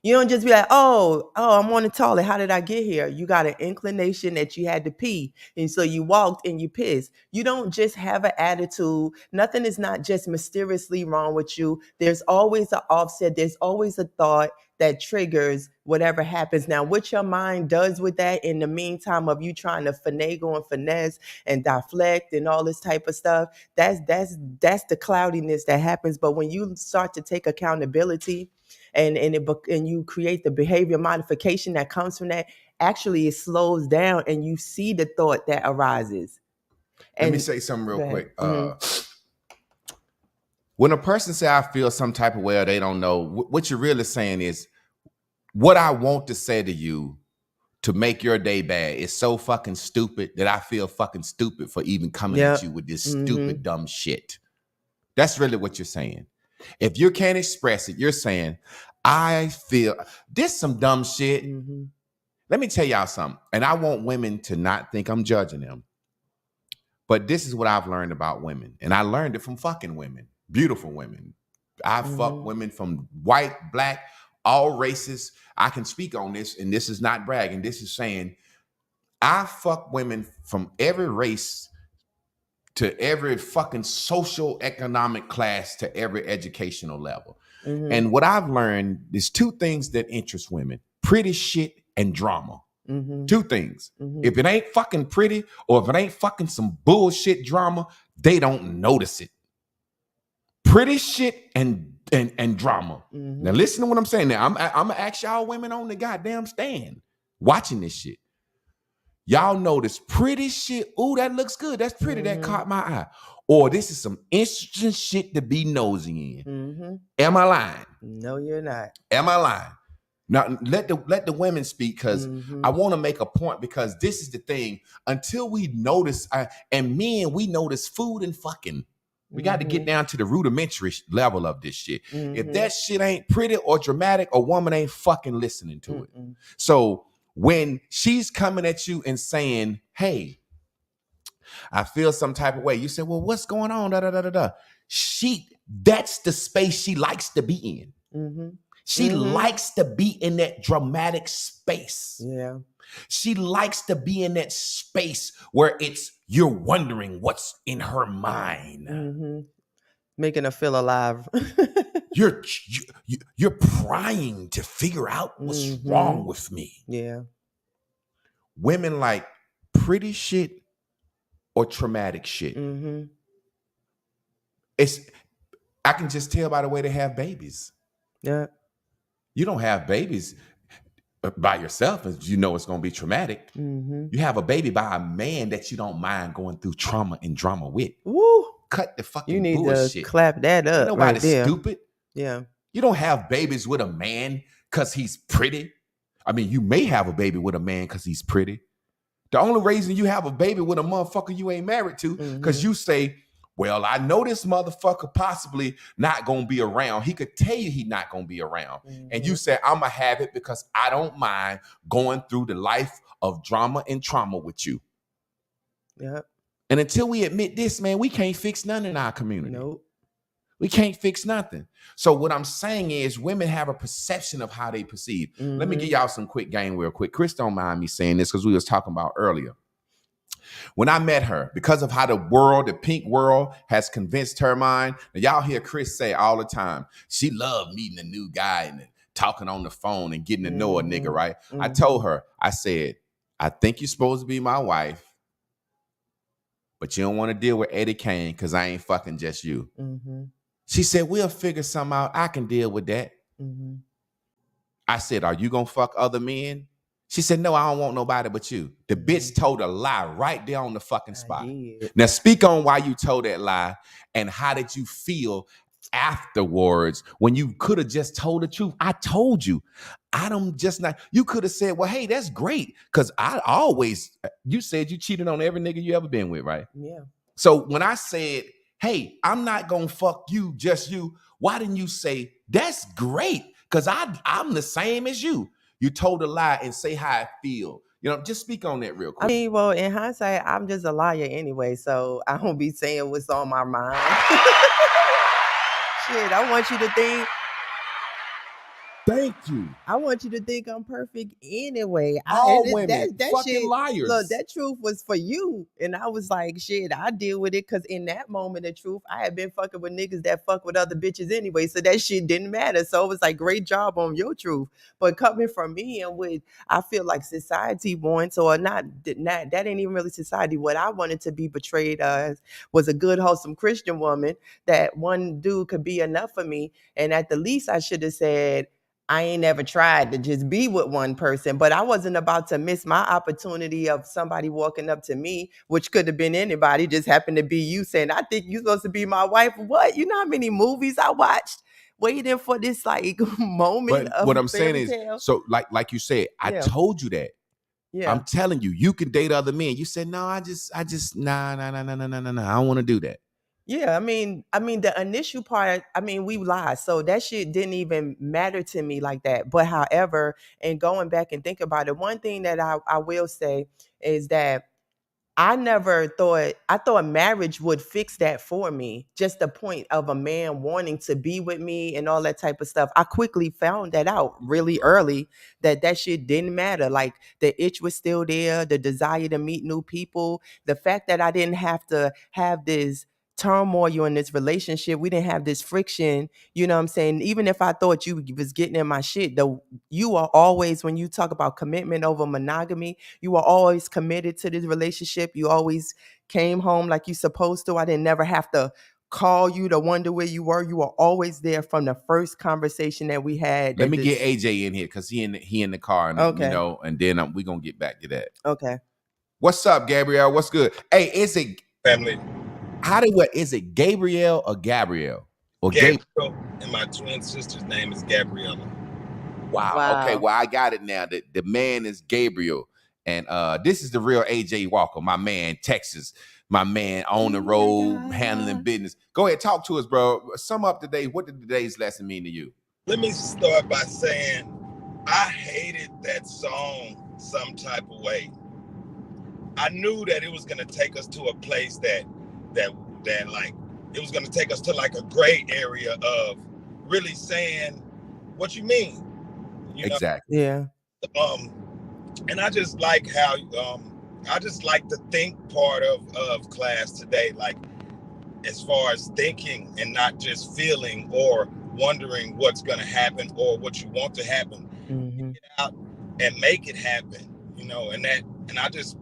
You don't just be like, I'm on the toilet. How did I get here? You got an inclination that you had to pee. And so you walked and you pissed. You don't just have an attitude. Nothing is not just mysteriously wrong with you. There's always an offset. There's always a thought that triggers whatever happens. Now, what your mind does with that in the meantime of you trying to finagle and finesse and deflect and all this type of stuff, that's the cloudiness that happens. But when you start to take accountability, and you create the behavior modification that comes from that, actually it slows down and you see the thought that arises. Let me say something real quick. When a person say I feel some type of way or they don't know, what you're really saying is, what I want to say to you to make your day bad is so fucking stupid that I feel fucking stupid for even coming at you with this stupid, dumb shit. That's really what you're saying. If you can't express it, you're saying, I feel this some dumb shit. Let me tell y'all something. And I want women to not think I'm judging them. But this is what I've learned about women. And I learned it from fucking women, beautiful women. I fuck women from white, black, all races. I can speak on this, and this is not bragging. This is saying I fuck women from every race to every fucking social economic class to every educational level. And what I've learned is two things that interest women: pretty shit and drama. Two things. If it ain't fucking pretty or if it ain't fucking some bullshit drama, they don't notice it. Pretty shit and drama. Now listen to what I'm saying. Now I'm gonna ask y'all women on the goddamn stand watching this shit. Y'all notice pretty shit. Ooh, that looks good. That's pretty. That caught my eye. Or this is some interesting shit to be nosy in. Am I lying? No, you're not. Am I lying? Now let the women speak, because I want to make a point, because this is the thing. Until we notice, and men, we notice food and fucking. We got to get down to the rudimentary level of this shit. If that shit ain't pretty or dramatic, a woman ain't fucking listening to it. So when she's coming at you and saying, hey, I feel some type of way, you say, well, what's going on? Da, da, da, da, da. That's the space she likes to be in. She likes to be in that dramatic space. Yeah. She likes to be in that space where you're wondering what's in her mind. Making her feel alive. You're prying to figure out what's wrong with me. Yeah. Women like pretty shit or traumatic shit. I can just tell by the way they have babies. Yeah. You don't have babies by yourself as you know it's going to be traumatic. You have a baby by a man that you don't mind going through trauma and drama with. Woo. Cut the fucking You need bullshit. to clap that up. Nobody's right there. stupid. Yeah. You don't have babies with a man because he's pretty. I mean, you may have a baby with a man because he's pretty. The only reason you have a baby with a motherfucker you ain't married to because you say, well, I know this motherfucker possibly not going to be around. He could tell you he not going to be around. And you say, I'm going to have it because I don't mind going through the life of drama and trauma with you. Yeah. And until we admit this, man, we can't fix nothing in our community. Nope. We can't fix nothing. So what I'm saying is women have a perception of how they perceive. Let me give y'all some quick game real quick. Chris don't mind me saying this because we was talking about earlier. When I met her, because of how the pink world has convinced her mind, and y'all hear Chris say all the time, she loved meeting a new guy and talking on the phone and getting to know a nigga, right? I told her, I said, I think you're supposed to be my wife, but you don't want to deal with Eddie Kane because I ain't fucking just you. She said, we'll figure something out. I can deal with that. I said, are you going to fuck other men? She said, no, I don't want nobody but you. The bitch told a lie right there on the fucking spot. Now speak on why you told that lie and how did you feel afterwards when you could have just told the truth? I told you. You could have said, well, hey, that's great. Because you said you cheated on every nigga you ever been with, right? Yeah. So when I said, hey, I'm not going to fuck you, just you, why didn't you say, that's great? Because I'm the same as you. You told a lie and say how I feel. You know, just speak on that real quick. I mean, well, in hindsight, I'm just a liar anyway, so I don't be saying what's on my mind. Shit, I want you to think. Thank you. I want you to think I'm perfect anyway. All women, that fucking shit, liars. Look, that truth was for you. And I was like, shit, I deal with it. Because in that moment of truth, I had been fucking with niggas that fuck with other bitches anyway. So that shit didn't matter. So it was like, great job on your truth. But coming from me and what I feel like society wants, or not that ain't even really society. What I wanted to be portrayed as was a good, wholesome Christian woman that one dude could be enough for me. And at the least, I should have said, I ain't never tried to just be with one person, but I wasn't about to miss my opportunity of somebody walking up to me, which could have been anybody, just happened to be you saying, I think you're supposed to be my wife. What? You know how many movies I watched waiting for this like moment but of what I'm saying tale? is, so like you said, I told you that. Yeah. I'm telling you, you can date other men. You said, no, I just nah. I don't want to do that. Yeah, I mean, the initial part, we lied. So that shit didn't even matter to me like that. But however, and going back and think about it, one thing that I will say is that I thought marriage would fix that for me. Just the point of a man wanting to be with me and all that type of stuff. I quickly found that out really early that shit didn't matter. Like the itch was still there, the desire to meet new people, the fact that I didn't have to have this turmoil in this relationship. We didn't have this friction. You know what I'm saying? Even if I thought you was getting in my shit, you are always, when you talk about commitment over monogamy, you are always committed to this relationship. You always came home like you supposed to. I didn't never have to call you to wonder where you were. You were always there from the first conversation that we had. Let me get AJ in here because he in the car, and okay. You know, and then we're gonna get back to that. Okay. What's up, Gabrielle? What's good? Hey, is it family? Is it Gabrielle or Gabrielle? Or Gabrielle, and my twin sister's name is Gabriella. Wow. Okay, well, I got it now. The man is Gabriel. And this is the real AJ Walker, my man, Texas. my man on the road handling business. Go ahead, talk to us, bro. Sum up today. What did today's lesson mean to you? Let me start by saying I hated that song some type of way. I knew that it was gonna take us to a place that like it was gonna take us to like a gray area of really saying what you mean. You know? Exactly. Yeah. And I just like how I just like the think part of class today, like as far as thinking and not just feeling or wondering what's going to happen or what you want to happen. Get out and make it happen, you know, and I just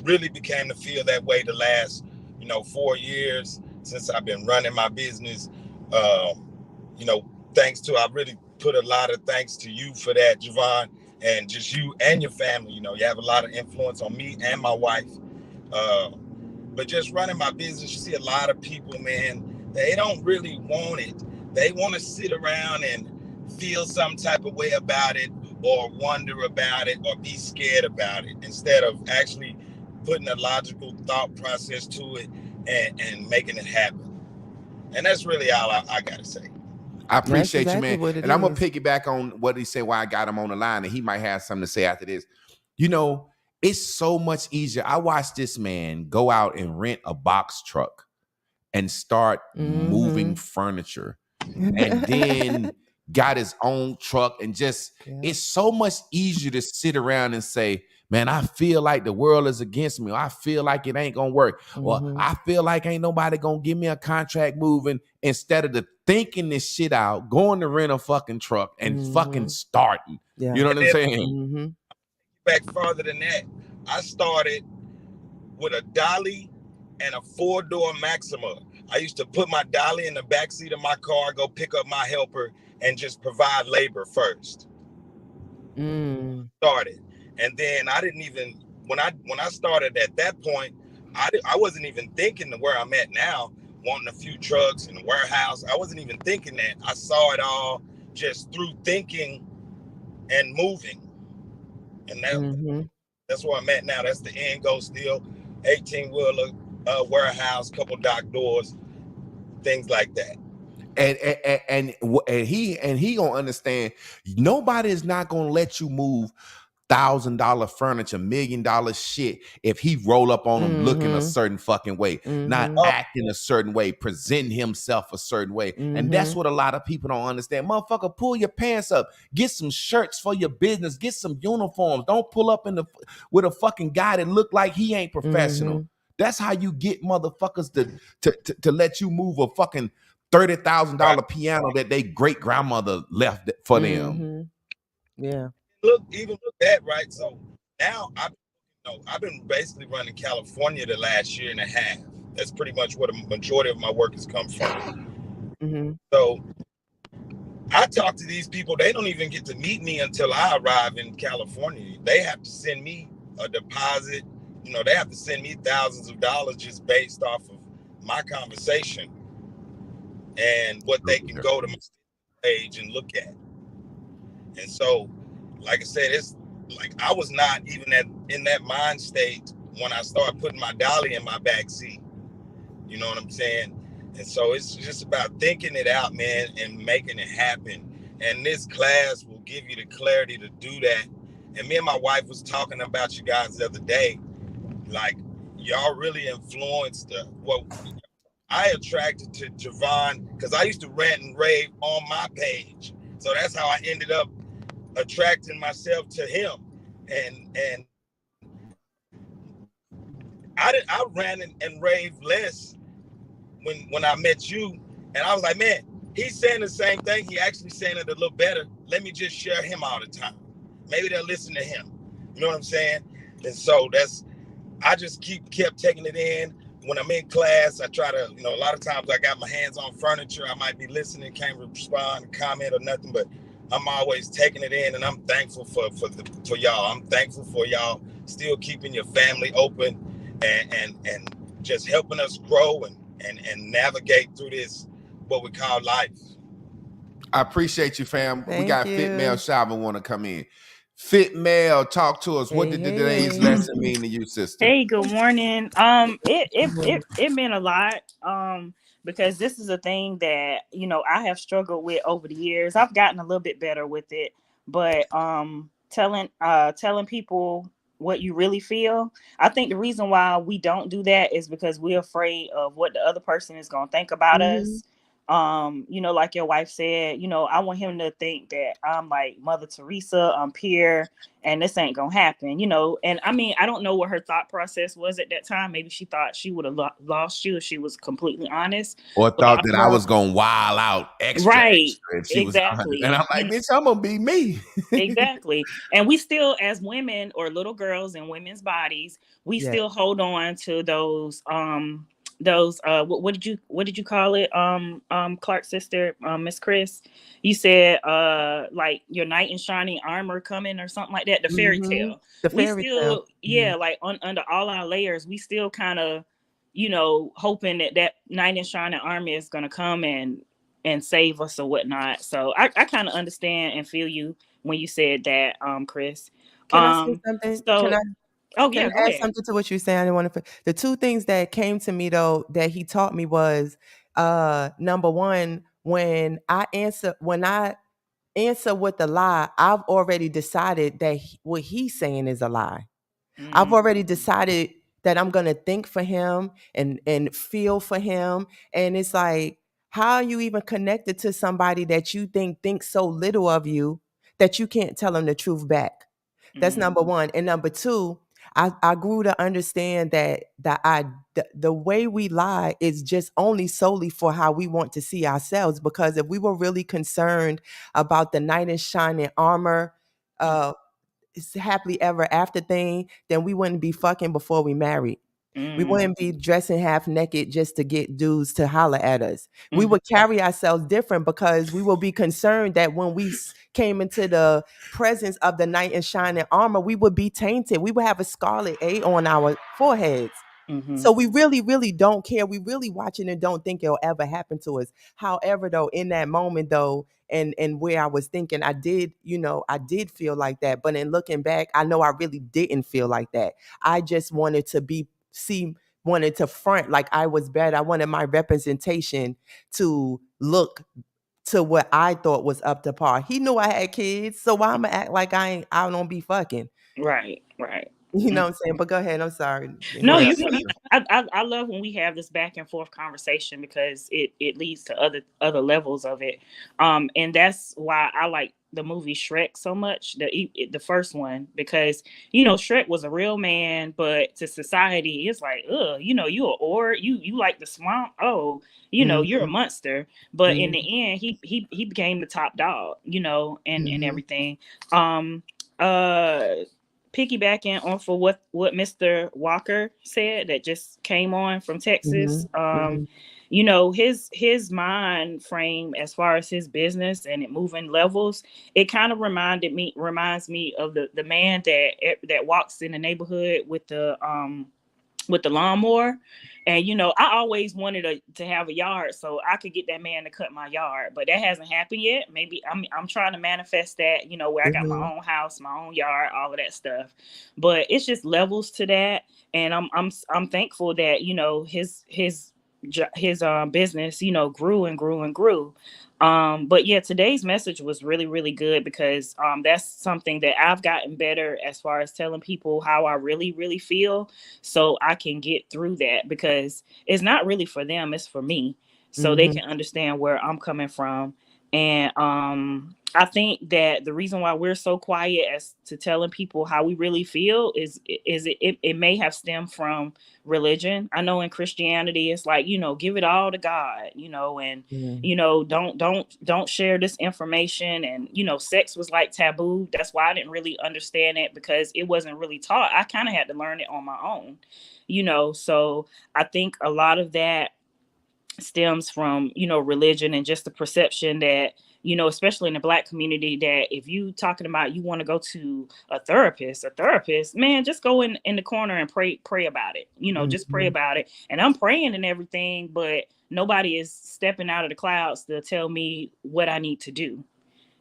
really began to feel that way the last, 4 years since I've been running my business. Thanks to, I really put a lot of thanks to you for that, Javon, and just you and your family. You have a lot of influence on me and my wife. But just running my business, you see a lot of people, man, they don't really want it. They want to sit around and feel some type of way about it or wonder about it or be scared about it instead of actually putting a logical thought process to it and making it happen. And that's really all I got to say. I appreciate exactly you, man. what it And I'm going is. to piggyback on what he said, why I got him on the line, and he might have something to say after this. It's so much easier. I watched this man go out and rent a box truck and start moving furniture, and then got his own truck, and just it's so much easier to sit around and say, man, I feel like the world is against me, or I feel like it ain't gonna work, or I feel like ain't nobody gonna give me a contract moving, instead of the thinking this shit out, going to rent a fucking truck and fucking starting. You know what I'm saying? Back farther than that, I started with a dolly and a 4-door Maxima. I used to put my dolly in the backseat of my car, go pick up my helper, and just provide labor first. Started, and then I didn't even when I started at that point, I wasn't even thinking to where I'm at now, wanting a few trucks in a warehouse. I wasn't even thinking that. I saw it all just through thinking and moving, and that's where I'm at now. That's the end goal still. 18-wheeler, warehouse, couple dock doors, things like that. And he gonna understand. Nobody is not gonna let you move $1,000 furniture, $1 million shit if he roll up on him looking a certain fucking way, not acting a certain way, presenting himself a certain way. And that's what a lot of people don't understand. Motherfucker, pull your pants up, get some shirts for your business, get some uniforms. Don't pull up with a fucking guy that look like he ain't professional. That's how you get motherfuckers to let you move a fucking $30,000 piano that they great grandmother left for them. Yeah. Look that, right? So now I've been basically running California the last year and a half. That's pretty much where the majority of my work has come from. So I talk to these people. They don't even get to meet me until I arrive in California. They have to send me a deposit. They have to send me thousands of dollars just based off of my conversation and what they can go to my page and look at. And so, like I said, it's like I was not even in that mind state when I started putting my dolly in my back seat. You know what I'm saying? And so it's just about thinking it out, man, and making it happen. And this class will give you the clarity to do that. And me and my wife was talking about you guys the other day. Like, y'all really influenced what I attracted to Javon, because I used to rant and rave on my page. So that's how I ended up attracting myself to him. And I ran and raved less when I met you. And I was like, man, he's saying the same thing. He actually saying it a little better. Let me just share him all the time. Maybe they'll listen to him. You know what I'm saying? And so I just kept taking it in. When I'm in class, I try to, a lot of times I got my hands on furniture. I might be listening, can't respond, comment or nothing, but I'm always taking it in, and I'm thankful for y'all. I'm thankful for y'all still keeping your family open and just helping us grow and navigate through this, what we call life. I appreciate you, fam. We got Fit Male Shava want to come in. Fit Male, talk to us. What Hey, did hey, today's hey. lesson mean to you, sister? Hey, good morning. It meant a lot. Because this is a thing that I have struggled with over the years. I've gotten a little bit better with it, but telling people what you really feel. I think the reason why we don't do that is because we're afraid of what the other person is gonna think about us. Like your wife said, I want him to think that I'm like Mother Teresa, I'm pure, and this ain't gonna happen, and I mean, I don't know what her thought process was at that time. Maybe she thought she would have lost you if she was completely honest, Or but thought that I was gonna wild out extra right, if she was honest. And exactly, I'm like, bitch, I'm gonna be me. exactly. And we still, as women or little girls in women's bodies, we Yeah. still hold on to those what did you call it, Clark's sister, Miss Chris, you said like your knight in shining armor coming or something like that, the fairy tale. The We fairy tale. still, like under all our layers, we still kind of hoping that knight in shining armor is going to come and save us or whatnot. So I kind of understand and feel you when you said that, Chris. Can I say something? So oh Can yeah, I go add ahead. something to what you're saying? I didn't want to. The two things that came to me though that he taught me was, number one, when I answer with a lie, I've already decided that what he's saying is a lie. I've already decided that I'm gonna think for him and feel for him, and it's like, how are you even connected to somebody that you think thinks so little of you that you can't tell them the truth back? That's number one. And number two, I grew to understand that the way we lie is just only solely for how we want to see ourselves. Because if we were really concerned about the knight in shining armor, happily ever after thing, then we wouldn't be fucking before we married. We wouldn't be dressing half naked just to get dudes to holler at us. We would carry ourselves different because we will be concerned that when we came into the presence of the knight in shining armor, we would be tainted. We would have a scarlet A on our foreheads. So we really, really don't care. We really watching and don't think it'll ever happen to us. However, though, in that moment, though, and where I was thinking, I did feel like that. But in looking back, I know I really didn't feel like that. I just wanted to front like I was better. I wanted my representation to look to what I thought was up to par. He knew I had kids, so why I'ma act like I don't be fucking? Right. You know what I'm saying? But go ahead. I'm sorry. No, Well, I love when we have this back and forth conversation because it leads to other levels of it. And that's why I like the movie Shrek so much, the first one, because Shrek was a real man, but to society it's like, you a or you like the swamp, oh, you're a monster. But in the end, he became the top dog, and everything. Um uh Piggybacking on for what Mr. Walker said that just came on from Texas. His mind frame as far as his business and it moving levels, it kind of reminds me of the man that walks in the neighborhood with the lawnmower. And I always wanted to have a yard so I could get that man to cut my yard, but that hasn't happened yet. Maybe I'm trying to manifest that, where I got my own house, my own yard, all of that stuff. But it's just levels to that, and I'm thankful that his business grew and grew and grew. But yeah, today's message was really, really good because that's something that I've gotten better as far as telling people how I really, really feel, so I can get through that, because it's not really for them, it's for me, so they can understand where I'm coming from. And I think that the reason why we're so quiet as to telling people how we really feel is it may have stemmed from religion. I know in Christianity it's like, give it all to God, and don't share this information. And sex was like taboo. That's why I didn't really understand it, because it wasn't really taught. I kind of had to learn it on my own, so I think a lot of that stems from religion, and just the perception that especially in the Black community, that if you talking about you want to go to a therapist, man, just go in the corner and pray about it, just pray about it. And I'm praying and everything, but nobody is stepping out of the clouds to tell me what I need to do.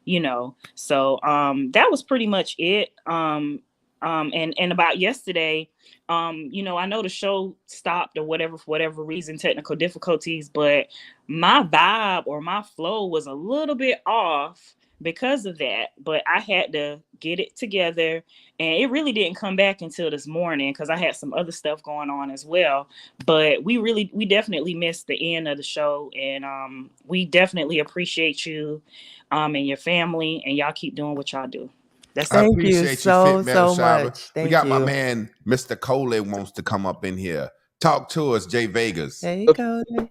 you know. So that was pretty much it. And about yesterday, you know, I know the show stopped or whatever for whatever reason, technical difficulties, but my vibe or my flow was a little bit off because of that. But I had to get it together, and it really didn't come back until this morning because I had some other stuff going on as well. But we definitely missed the end of the show, and we definitely appreciate you and your family, and y'all keep doing what y'all do. That's I it. Thank you appreciate you, so, Fit Metal so Shaba. much. We Thank got my you. man, Mr. Cole wants to come up in here. Talk to us, Jay Vegas. Hey, Cody.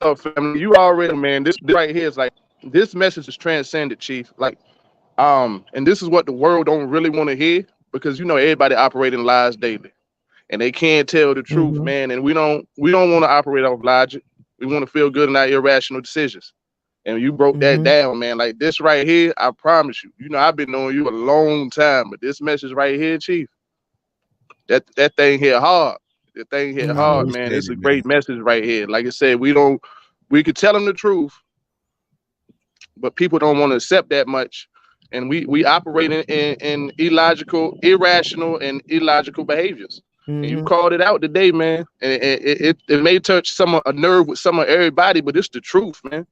Oh, family, you already, man. This right here is like, this message is transcended, Chief. Like, and this is what the world don't really want to hear, because you know everybody operating lies daily, and they can't tell the truth, Mhm. man. And we don't want to operate off logic. We want to feel good in our irrational decisions. And you broke that Mhm. down, man. Like this right here, I promise you. You know, I've been knowing you a long time, but this message right here, Chief, that thing hit hard. That thing hit I hard, Mhm. man. appreciate It's a it, man. great message right here. Like I said, we could tell them the truth, but people don't want to accept that much. And we operate in illogical, irrational, and illogical behaviors. And you Mhm. called it out today, man. And it may touch a nerve with some of everybody, but it's the truth, man.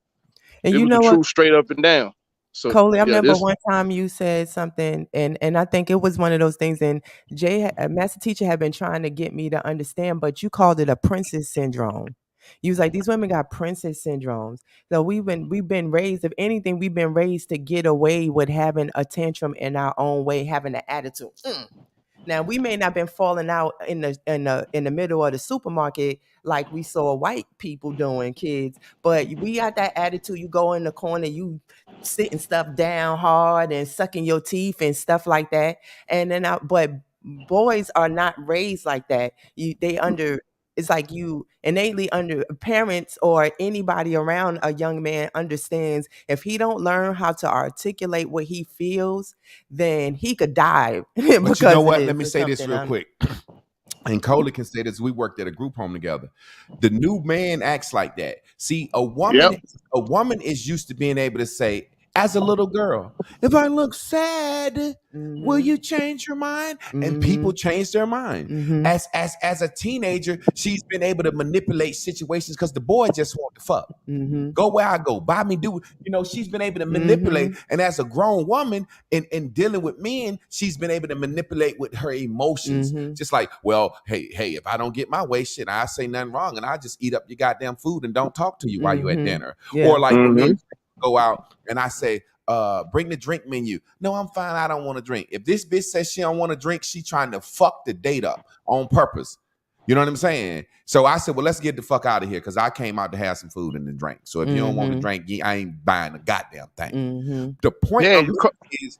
And It you was the know what, truth straight up and down. So Coley, I yeah, remember this one time you said something, and I think it was one of those things. And Master Teacher had been trying to get me to understand, but you called it a princess syndrome. You was like, these women got princess syndromes. So we've been raised, if anything, we've been raised to get away with having a tantrum in our own way, having an attitude. Now we may not have been falling out in the middle of the supermarket like we saw white people doing, kids, but we got that attitude. You go in the corner, you sitting stuff down hard and sucking your teeth and stuff like that. And then but boys are not raised like that. It's like you innately under parents or anybody around a young man understands if he don't learn how to articulate what he feels, then he could die But you know because of what? this Let me or say this something. real quick. And Coley can say this. We worked at a group home together. The new man acts like that. See, a yep. woman is used to being able to say, as a little girl, if I look sad, will you change your mind? And people change their mind. Mhm. As a teenager, she's been able to manipulate situations because the boy just want to fuck. Mhm. Go where I go, buy me, do, she's been able to manipulate. And as a grown woman in dealing with men, she's been able to manipulate with her emotions. Just like, well, hey, if I don't get my way, shit, I say nothing wrong and I just eat up your goddamn food and don't talk to you while you're at dinner. Yeah. Or like when me Mhm. and go out and I say, bring the drink menu. No, I'm fine. I don't want to drink. If this bitch says she don't want to drink, she trying to fuck the date up on purpose. You know what I'm saying? So I said, well, let's get the fuck out of here because I came out to have some food and to drink. So if you don't want to drink, I ain't buying a goddamn thing. The point Yeah, is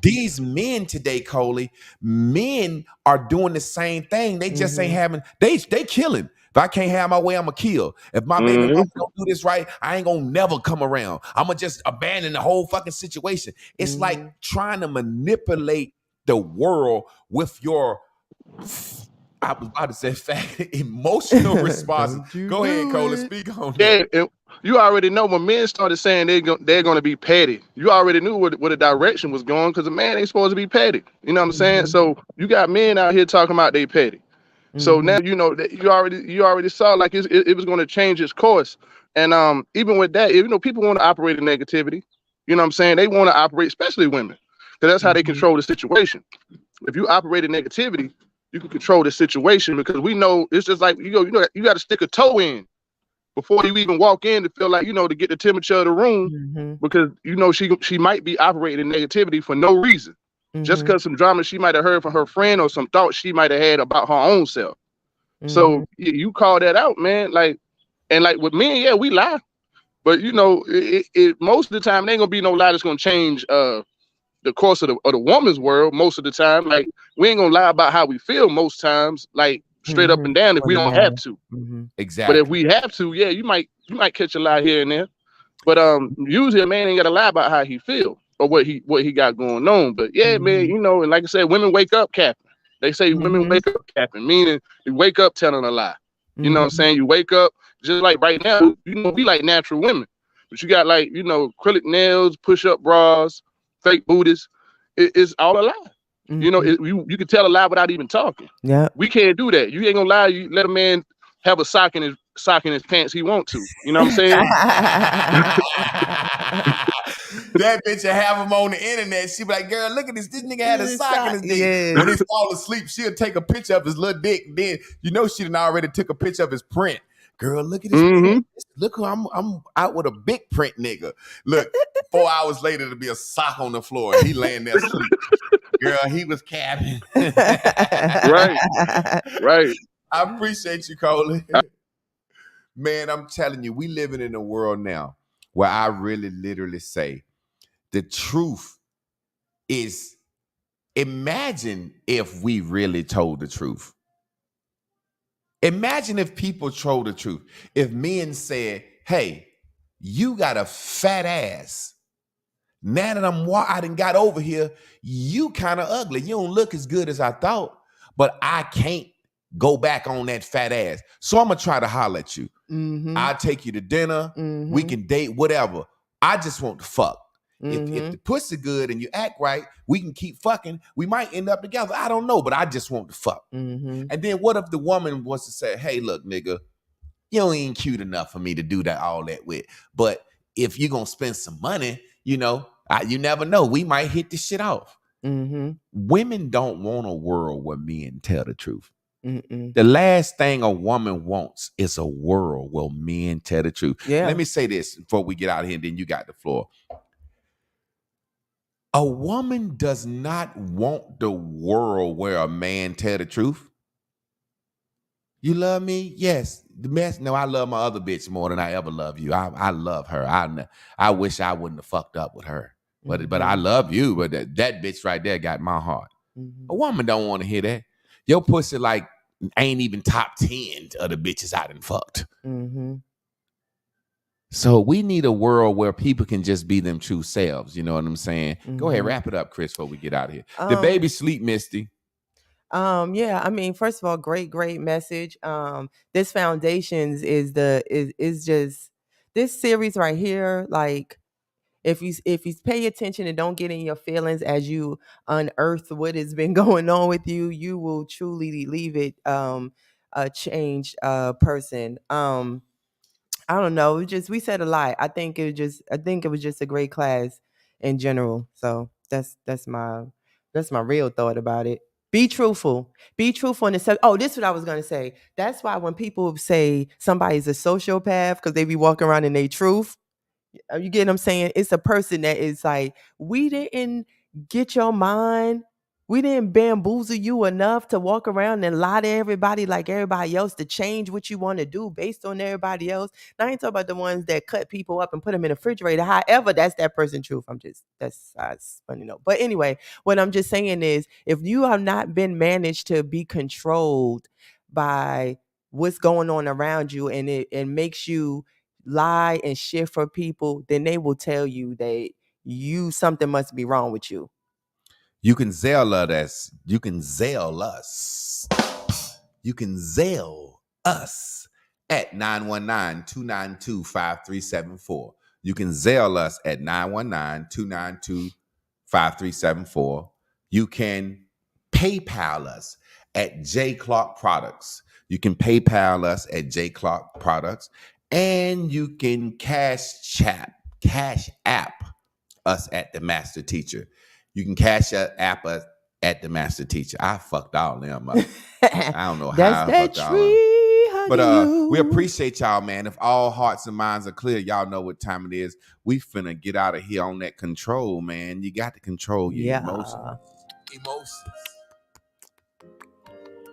these men today, Coley, men are doing the same thing. They just ain't having, they killing. If I can't have my way, I'ma kill. If my baby mama don't do this right, I ain't gonna never come around. I'ma just abandon the whole fucking situation. It's like trying to manipulate the world with your, I was about to say emotional responses. Go ahead, Coley, speak on that. yeah. You already know when men started saying they're going to be petty. You already knew where the direction was going because a man ain't supposed to be petty. You know what I'm saying? So you got men out here talking about they petty. So now you know that you already saw like it was going to change its course. And even with that, you know, people want to operate in negativity. You know what I'm saying? They want to operate, especially women, because that's how they control the situation. If you operate in negativity, you can control the situation because we know it's just like you got to stick a toe in before you even walk in to feel like, you know, to get the temperature of the room, because you know she might be operating in negativity for no reason. Just because some drama she might have heard from her friend or some thoughts she might have had about her own self. So you call that out, man. Like, and like with men, yeah, we lie, but you know, it most of the time there ain't gonna be no lie that's gonna change the course of the woman's world. Most of the time, like we ain't gonna lie about how we feel most times, like straight up and down if we don't have to. Exactly. But if we have to, yeah, you might catch a lie here and there. But usually a man ain't gotta lie about how he feel or what he got going on. But yeah, man, you know, and like I said, women wake up capping. They say women wake up capping, meaning you wake up telling a lie. You know what I'm saying? You wake up just like right now, you know, we like natural women. But you got like, acrylic nails, push-up bras, fake booties. It's all a lie. Mm-hmm. You can tell a lie without even talking. Yeah. We can't do that. You ain't gonna lie. You let a man have a sock in his pants he want to. You know what I'm saying? That bitch will have him on the internet. She be like, girl, look at this. This nigga had a sock in his dick. Yes. When he fall asleep, she'll take a picture of his little dick. Then she done already took a picture of his print. Girl, look at this. Mm-hmm. Look who I'm out with a big print nigga. Look, 4 hours later to be a sock on the floor and he laying there asleep. Girl, he was capping. Right. I appreciate you, Coley. Man, I'm telling you, we living in a world now where I really literally say the truth is, imagine if we really told the truth. Imagine if people told the truth. If men said, hey, you got a fat ass. Now that I done got over here, you kind of ugly. You don't look as good as I thought, but I can't go back on that fat ass. So I'm going to try to holler at you. Mm-hmm. I'll take you to dinner. Mm-hmm. We can date, whatever. I just want to fuck. Mm-hmm. If the pussy good and you act right, we can keep fucking. We might end up together. I don't know, but I just want to fuck. Mm-hmm. And then what if the woman wants to say, hey, look, nigga, you ain't cute enough for me to do all that with. But if you're going to spend some money, you never know. We might hit this shit off. Mm-hmm. Women don't want a world where men tell the truth. Mm-mm. The last thing a woman wants is a world where men tell the truth. Yeah. Let me say this before we get out of here, and then you got the floor. A woman does not want the world where a man tell the truth. You love me? Yes. The mess. No, I love my other bitch more than I ever love you. I love her. I wish I wouldn't have fucked up with her. But I love you. But that bitch right there got my heart. Mm-hmm. A woman don't want to hear that. Your pussy like ain't even top 10 of the bitches I done fucked. Mm-hmm. So we need a world where people can just be them true selves. You know what I'm saying? Mm-hmm. Go ahead, wrap it up, Chris, before we get out of here. The baby sleep, Misty. Yeah, I mean, first of all, great message. This Foundations is just this series right here. Like, if you pay attention and don't get in your feelings as you unearth what has been going on with you, you will truly leave it a changed person. I don't know. We said a lot. I think it was just a great class in general. So that's my real thought about it. Be truthful. Be truthful in the oh, this is what I was gonna say. That's why when people say somebody's a sociopath because they be walking around in their truth, you get what I'm saying? It's a person that is like, we didn't get your mind. We didn't bamboozle you enough to walk around and lie to everybody like everybody else to change what you want to do based on everybody else. Now, I ain't talking about the ones that cut people up and put them in a refrigerator. However, that's that person's truth. That's funny note. But anyway, what I'm just saying is, if you have not been managed to be controlled by what's going on around you, and it makes you lie and shit for people, then they will tell you that something must be wrong with you. You can Zelle us. You can Zelle us. You can Zelle us at 919-292-5374. You can Zelle us at 919-292-5374. You can PayPal us at J Clark Products. You can PayPal us at J Clark Products. And you can cash app us at the Master Teacher. You can cash app us at the Master Teacher. I fucked all them up. I don't know how I fucked all them. But we appreciate y'all, man. If all hearts and minds are clear, y'all know what time it is. We finna get out of here on that control, man. You got to control your emotions.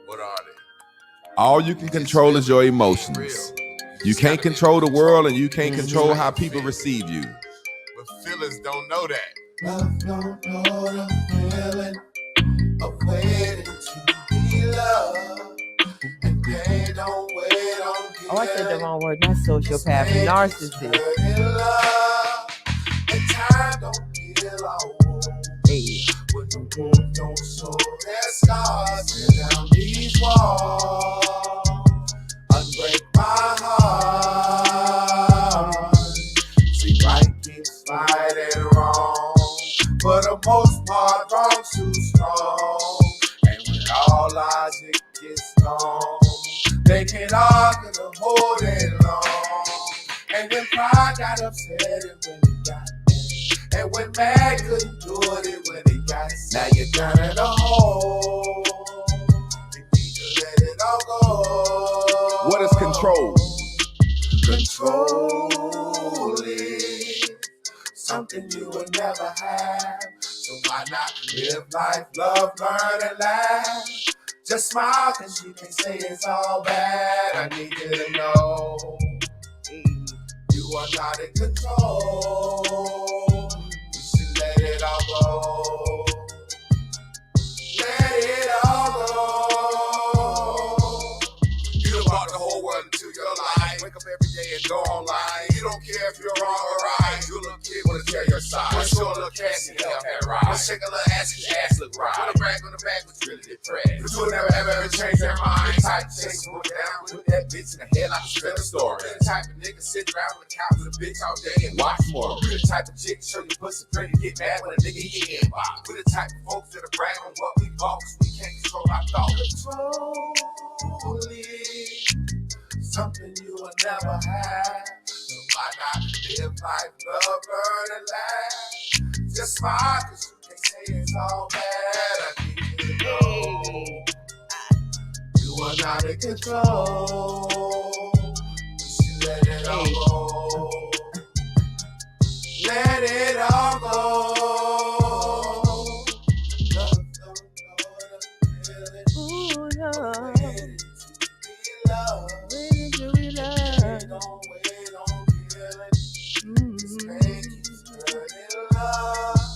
What are they? All you can control is your emotions. You can't control the world, and you can't control how people receive you. But feelings don't know that. Love don't know the feeling of waiting to be loved. And they don't wait on you. Oh, I said the wrong word. Not sociopath. Narcissist. And time don't heal our wounds. Hey. When the wounds don't show their scars, tear down these walls. Unbreak my heart. See, And when pride got upset and when it got mad. And when mad couldn't do it when it got it. Now you're down in a hole. You need to let it all go. What is control? Control is something you will never have. So why not live life, love, learn, and laugh? Just smile, cause you can say it's all bad. I need you to know you are not in control. You should let it all go. Let it all go. You done brought the whole world into your life. Wake up every day and go online. You don't care if you're wrong or right. You look kid wanna tell your side. Wanna show a little Cassie help that ride. Wanna shake a little ass, your ass look right. Wanna brag on the back, but you really depressed. But you'll never ever change their mind. Type of chase, put down, put that bitch in the head like a spin story. You're the type of nigga sit around on the couch with a bitch all day and watch more. You're the type of chick show your pussy pretty, get mad when a nigga hit your inbox. We're the type of folks that are brag on what we bought, cause we can't control our thoughts. Control is something you will never have. So why not live life, love, learn, and laugh? Just smile, cause you can say it's all bad. I need you to know you are not in control. You should let it all go. Let it all go. Love, don't know the feeling. Ooh, But love. waiting to be loved. Waiting to be loved. Wait on feeling. This pain keeps hurting love.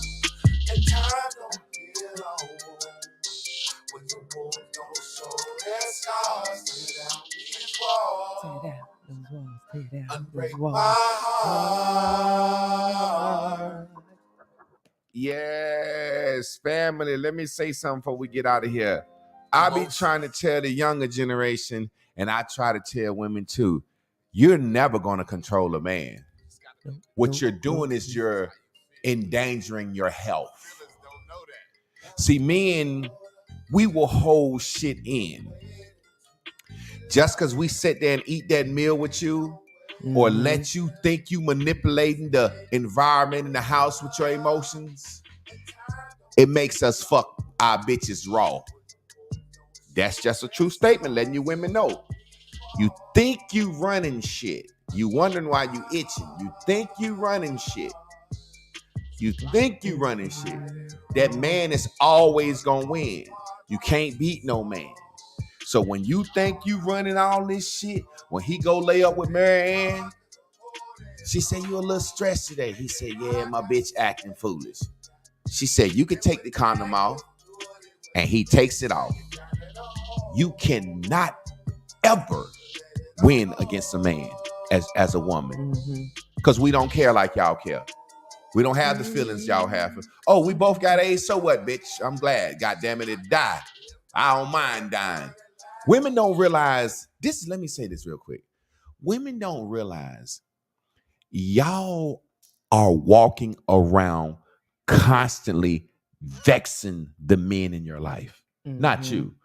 And time don't heal our wounds. When the wounds don't show their scars, tear down these walls. Tear down those walls. Tear down Unbreak those my walls. heart. Yes, family. Let me say something before we get out of here. I be trying to tell the younger generation, and I try to tell women too, you're never going to control a man. What you're doing is you're endangering your health. See, men, we will hold shit in. Just because we sit there and eat that meal with you, or let you think you manipulating the environment in the house with your emotions, it makes us fuck our bitches raw. That's just a true statement, letting you women know. You think you running shit. You wondering why you itching. You think you running shit. You think you running shit. That man is always gonna win. You can't beat no man. So when you think you running all this shit, when he go lay up with Mary Ann, she said, you a little stressed today. He said, yeah, my bitch acting foolish. She said, you could take the condom off, and he takes it off. You cannot ever win against a man as a woman, because we don't care like y'all care. We don't have the feelings y'all have. Oh, we both got AIDS, so what, bitch? I'm glad. God damn it, it died. I don't mind dying. Women don't realize this. Let me say this real quick. Women don't realize y'all are walking around constantly vexing the men in your life, not you.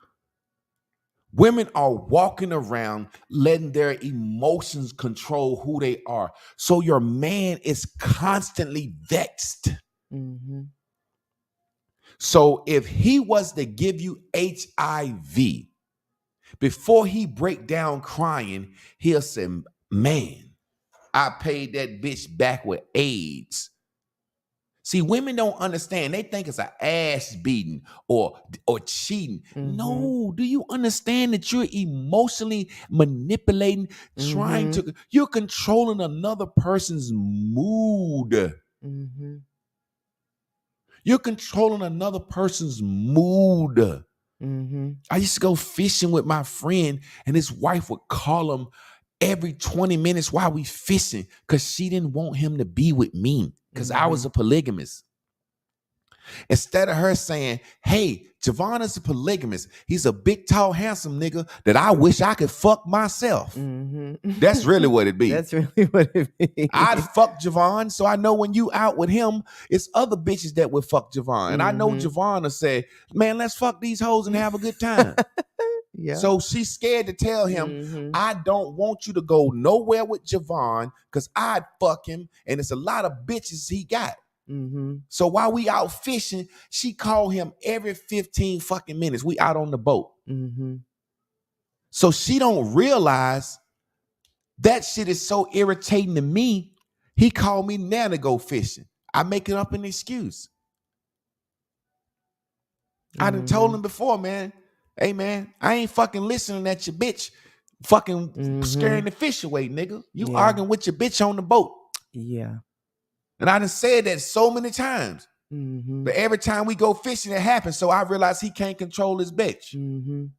Women are walking around letting their emotions control who they are. So your man is constantly vexed. So if he was to give you HIV, before he break down crying, he'll say, man, I paid that bitch back with AIDS. See, women don't understand. They think it's an ass beating or cheating. No, do you understand that you're emotionally manipulating, you're controlling another person's mood. You're controlling another person's mood. I used to go fishing with my friend, and his wife would call him every 20 minutes while we fishing because she didn't want him to be with me because I was a polygamist. Instead of her saying, hey, Javon is a polygamist. He's a big, tall, handsome nigga that I wish I could fuck myself. That's really what it be. That's really what it be. I'd fuck Javon, so I know when you out with him, it's other bitches that would fuck Javon. And I know Javon will say, man, let's fuck these hoes and have a good time. Yeah. So she's scared to tell him, I don't want you to go nowhere with Javon because I'd fuck him. And it's a lot of bitches he got. So while we out fishing, she called him every 15 fucking minutes. We out on the boat. So she don't realize that shit is so irritating to me. He called me now to go fishing. I make it up an excuse. I done told him before, man. Hey, man, I ain't fucking listening at your bitch fucking scaring the fish away, nigga. You arguing with your bitch on the boat. Yeah. And I done said that so many times. But every time we go fishing, it happens. So I realize he can't control his bitch. And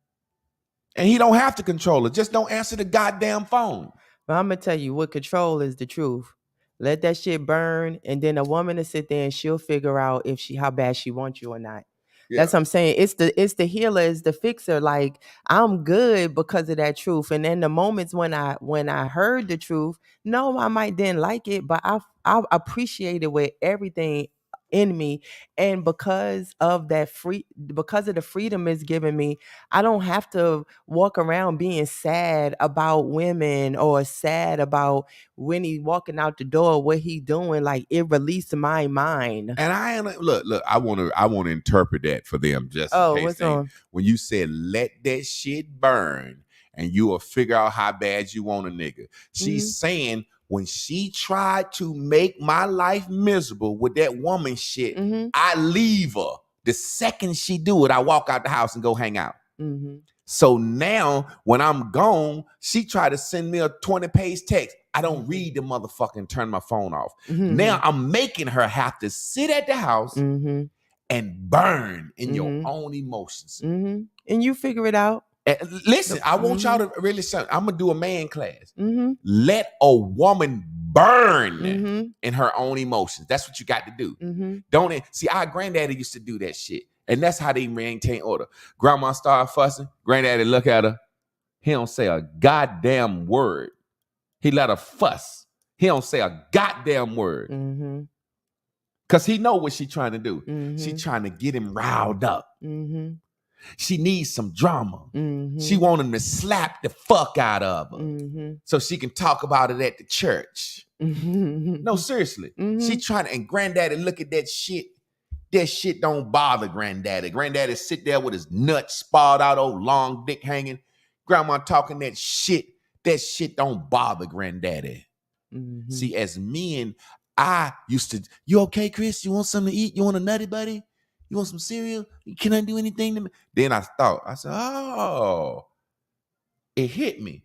he don't have to control her. Just don't answer the goddamn phone. But I'm going to tell you, what control is the truth. Let that shit burn, and then a woman to sit there and she'll figure out if how bad she wants you or not. Yeah. That's what I'm saying. It's the healer, it's the fixer. Like, I'm good because of that truth. And then the moments when I heard the truth, no, I might didn't like it, but I appreciate it with everything in me. And because of the freedom it's given me, I don't have to walk around being sad about women or sad about when he walking out the door, what he doing. Like, it released my mind. And I look, I want to interpret that for them just in case. What's on? When you said let that shit burn and you will figure out how bad you want a nigga. She's saying when she tried to make my life miserable with that woman shit, I leave her. The second she do it, I walk out the house and go hang out. So now when I'm gone, she tried to send me a 20-page text. I don't read the motherfucker and turn my phone off. Now I'm making her have to sit at the house and burn in your own emotions. And you figure it out. Listen, I want y'all to really listen. I'm going to do a man class. Let a woman burn in her own emotions. That's what you got to do. Don't it? See, our granddaddy used to do that shit. And that's how they maintain order. Grandma started fussing. Granddaddy look at her. He don't say a goddamn word. He let her fuss. He don't say a goddamn word. Because he know what she trying to do. She trying to get him riled up. She needs some drama. She want him to slap the fuck out of her so she can talk about it at the church. No, seriously. She trying to, and granddaddy look at that shit. That shit don't bother granddaddy. Granddaddy sit there with his nuts spawed out, old long dick hanging. Grandma talking that shit. That shit don't bother granddaddy. See, as men, I used to, you okay, Chris? You want something to eat? You want a nutty buddy? You want some cereal? Can I do anything to me? Then I said, oh, it hit me.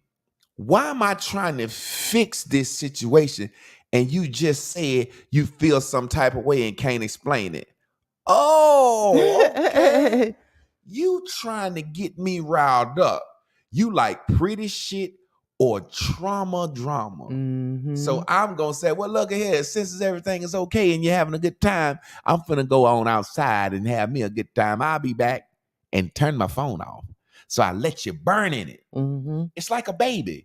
Why am I trying to fix this situation? And you just said you feel some type of way and can't explain it. Oh, okay. You trying to get me riled up. You like pretty shit or trauma drama. So I'm going to say, well, look ahead. Since everything is okay and you're having a good time, I'm finna go on outside and have me a good time. I'll be back and turn my phone off. So I let you burn in it. It's like a baby.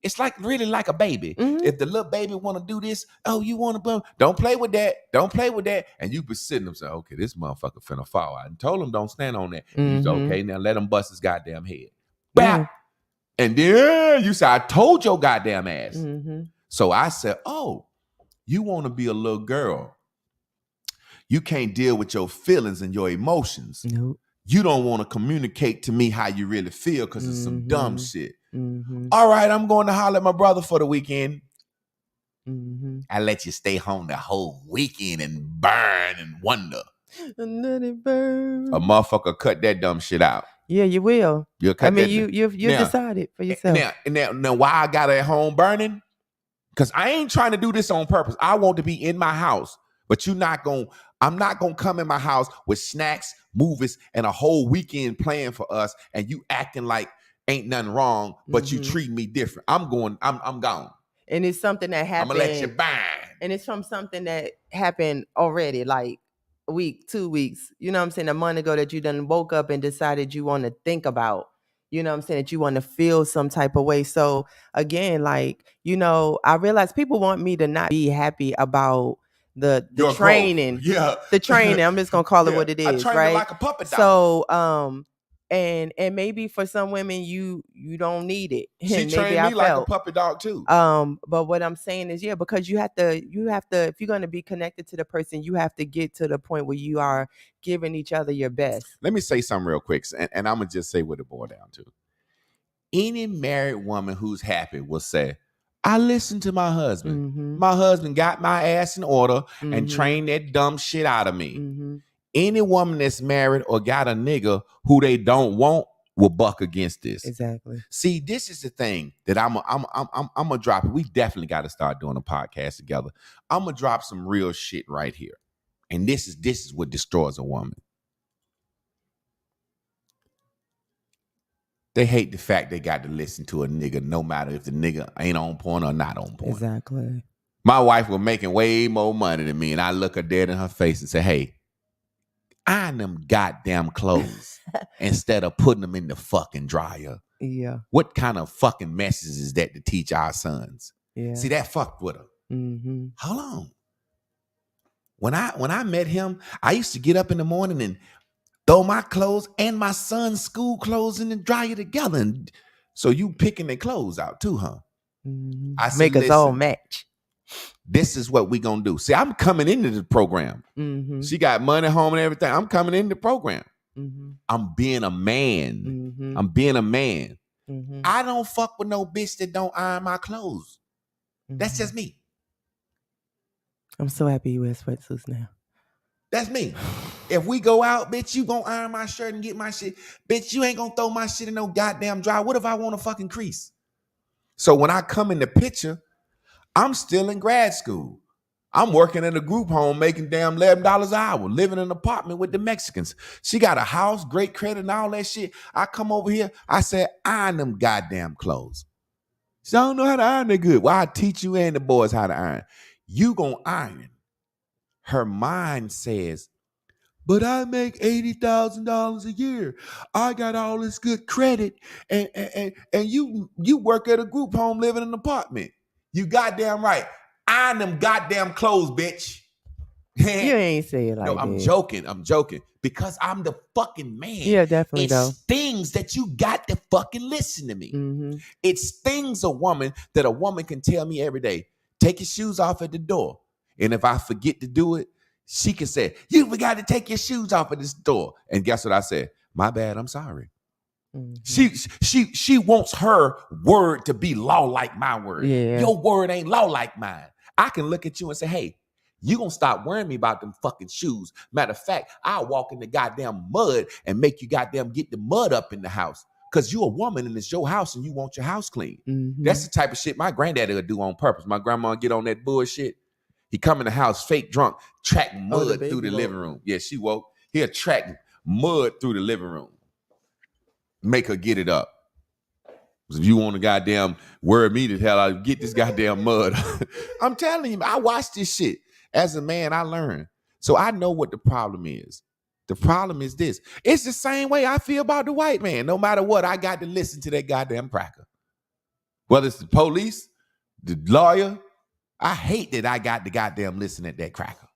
It's like really like a baby. If the little baby want to do this, oh, you want to, don't play with that. Don't play with that. And you be sitting there saying, okay, this motherfucker finna fall. I told him don't stand on that. He's okay, now let him bust his goddamn head. Bap. And then you say, I told your goddamn ass. So I said, oh, you want to be a little girl. You can't deal with your feelings and your emotions. Nope. You don't want to communicate to me how you really feel because it's some dumb shit. All right, I'm going to holler at my brother for the weekend. I let you stay home the whole weekend and burn and wonder. And let it burn. A motherfucker cut that dumb shit out. Yeah, you will. You'll cut you've decided for yourself. Now, why I got it at home burning? Because I ain't trying to do this on purpose. I want to be in my house, but I'm not gonna come in my house with snacks, movies, and a whole weekend plan for us, and you acting like ain't nothing wrong, but you treat me different. I'm gone. And it's something that happened. I'm gonna let you burn. And it's from something that happened already, like a week, 2 weeks, you know what I'm saying, a month ago, that you done woke up and decided you want to think about, you know what I'm saying, that you want to feel some type of way. So again, like, you know, I realize people want me to not be happy about the training. Growth. Yeah. The training. I'm just gonna call it what it is. I trained right? like a puppet dog. So And maybe for some women you don't need it. She And trained me like a puppy dog too. But what I'm saying is, because you have to, if you're going to be connected to the person, you have to get to the point where you are giving each other your best. Let me say something real quick, and I'm gonna just say what it boiled down to. Any married woman who's happy will say, I listened to my husband. Mm-hmm. My husband got my ass in order Mm-hmm. and trained that dumb shit out of me. Mm-hmm. Any woman that's married or got a nigga who they don't want will buck against this. Exactly. See, this is the thing that I'm gonna drop it. We definitely got to start doing a podcast together. I'm gonna drop some real shit right here, and this is what destroys a woman. They hate the fact they got to listen to a nigga, no matter if the nigga ain't on point or not on point. Exactly. My wife was making way more money than me, and I look her dead in her face and say, "Hey, iron them goddamn clothes instead of putting them in the fucking dryer." Yeah. What kind of fucking message is that to teach our sons? Yeah. See, that fucked with her. Mm-hmm. Hold on. When I met him, I used to get up in the morning and throw my clothes and my son's school clothes in the dryer together. And so you picking their clothes out too, huh? Mm-hmm. I said, make us all match. This is what we gonna do. See, I'm coming into the program. Mm-hmm. She got money, home, and everything. I'm coming into the program. Mm-hmm. I'm being a man. Mm-hmm. I'm being a man. Mm-hmm. I don't fuck with no bitch that don't iron my clothes. Mm-hmm. That's just me. I'm so happy you wear sweatsuits now. That's me. If we go out, bitch, you gonna iron my shirt and get my shit. Bitch, you ain't gonna throw my shit in no goddamn dryer. What if I want a fucking crease? So when I come in the picture, I'm still in grad school. I'm working in a group home making damn $11 an hour, living in an apartment with the Mexicans. She got a house, great credit, and all that shit. I come over here, I said, iron them goddamn clothes. She don't know how to iron that good. Well, I teach you and the boys how to iron. You gonna iron. Her mind says, but I make $80,000 a year. I got all this good credit, and you work at a group home, living in an apartment. You goddamn right. Iron them goddamn clothes, bitch. You ain't say it like that. No, I'm joking. Because I'm the fucking man. Yeah, definitely. It's things that you got to fucking listen to me. Mm-hmm. It's things a woman can tell me every day. Take your shoes off at the door. And if I forget to do it, she can say, you forgot to take your shoes off at this door. And guess what I said? My bad, I'm sorry. Mm-hmm. She wants her word to be law like my word. Yeah. Your word ain't law like mine. I can look at you and say, hey, you gonna stop worrying me about them fucking shoes. Matter of fact, I'll walk in the goddamn mud and make you goddamn get the mud up in the house. Cause you a woman and it's your house and you want your house clean. Mm-hmm. That's the type of shit my granddaddy would do on purpose. My grandma would get on that bullshit. He come in the house fake drunk, track mud through the living room. Yeah, she woke. He'll track mud through the living room. Make her get it up. If you want to goddamn worry me to hell, I'll get this goddamn mud. I'm telling you, I watch this shit. As a man, I learn. So I know what the problem is. The problem is this. It's the same way I feel about the white man. No matter what, I got to listen to that goddamn cracker. Whether it's the police, the lawyer, I hate that I got to goddamn listen at that cracker.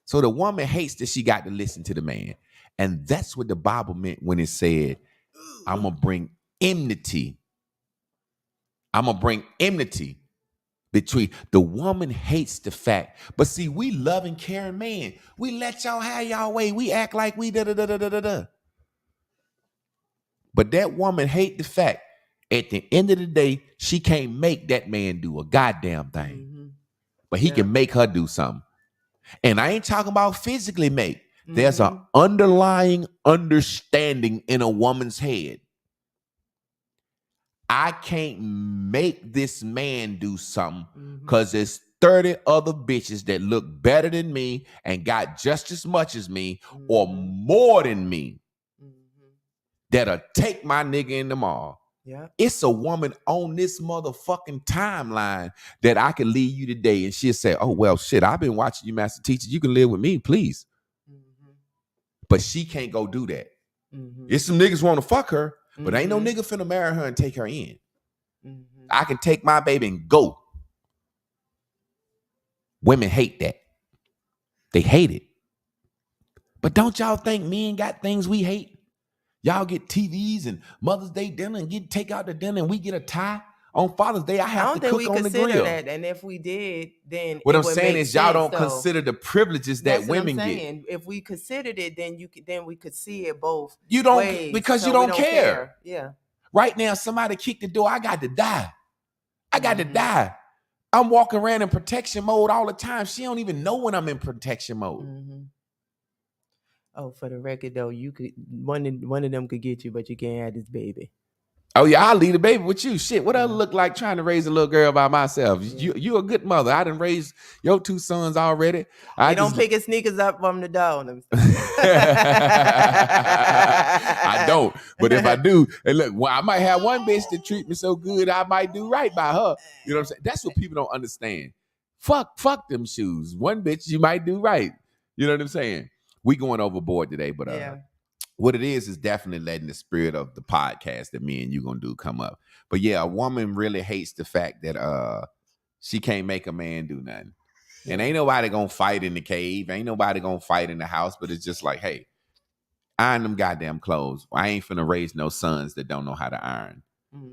So the woman hates that she got to listen to the man. And that's what the Bible meant when it said, I'm going to bring enmity. I'm going to bring enmity between the woman hates the fact. But see, we love and caring man. We let y'all have y'all way. We act like we da-da-da-da-da-da. But that woman hate the fact. At the end of the day, she can't make that man do a goddamn thing. Mm-hmm. But he can make her do something. And I ain't talking about physically make. Mm-hmm. There's an underlying understanding in a woman's head. I can't make this man do something because there's 30 other bitches that look better than me and got just as much as me or more than me that'll take my nigga in the mall. Yeah. It's a woman on this motherfucking timeline that I can leave you today and she'll say, oh, well, shit, I've been watching you, Master Teacher. You can live with me, please. But she can't go do that. It's some niggas want to fuck her, but ain't no nigga finna marry her and take her in. I can take my baby and go. Women hate that. They hate it. But don't y'all think men got things we hate? Y'all get TVs and Mother's Day dinner and take out the dinner and we get a tie. On Father's Day, I have to cook on the grill. That, and if we did, then what I'm saying is y'all don't consider the privileges that women get. If we considered it, then we could see it both. You don't ways, because so you don't care. Yeah. Right now, somebody kicked the door. I got to die. I got to die. I'm walking around in protection mode all the time. She don't even know when I'm in protection mode. Oh, for the record though, you could one of them could get you, but you can't have this baby. Oh yeah, I'll leave the baby with you. Shit, what I look like trying to raise a little girl by myself? You a good mother. I done raised your 2 sons already. I don't pick his sneakers up from the door. I don't. But if I do, and look, I might have one bitch that treat me so good, I might do right by her. You know what I'm saying? That's what people don't understand. Fuck them shoes. One bitch you might do right. You know what I'm saying? We going overboard today, but what it is definitely letting the spirit of the podcast that me and you gonna do come up. But yeah, a woman really hates the fact that she can't make a man do nothing. And ain't nobody gonna fight in the cave. Ain't nobody gonna fight in the house. But it's just like, hey, iron them goddamn clothes. I ain't finna raise no sons that don't know how to iron.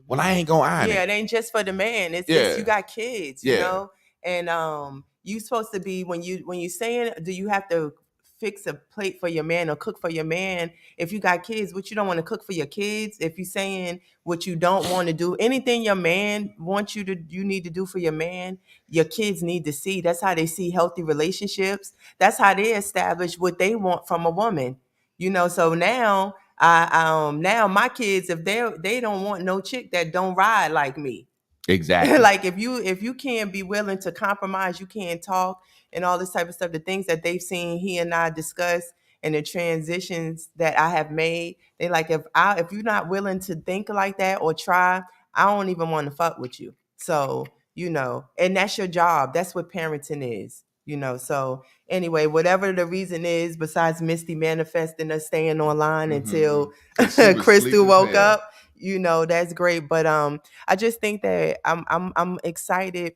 Well, I ain't gonna iron it. Yeah, it ain't just for the man. It's you got kids, you know? And you supposed to be when you saying, do you have to fix a plate for your man or cook for your man? If you got kids, what you don't want to cook for your kids, if you saying what you don't want to do, anything your man wants you need to do for your man, your kids need to see. That's how they see healthy relationships. That's how they establish what they want from a woman. You know, so now now my kids, if they don't want no chick that don't ride like me. Exactly. Like if you can't be willing to compromise, you can't talk and all this type of stuff, the things that they've seen he and I discuss and the transitions that I have made, they like, if you're not willing to think like that or try, I don't even want to fuck with you. So, you know, and that's your job. That's what parenting is, you know. So anyway, whatever the reason is, besides Misty manifesting us staying online until Crystal woke up, you know, that's great. But I just think that I'm excited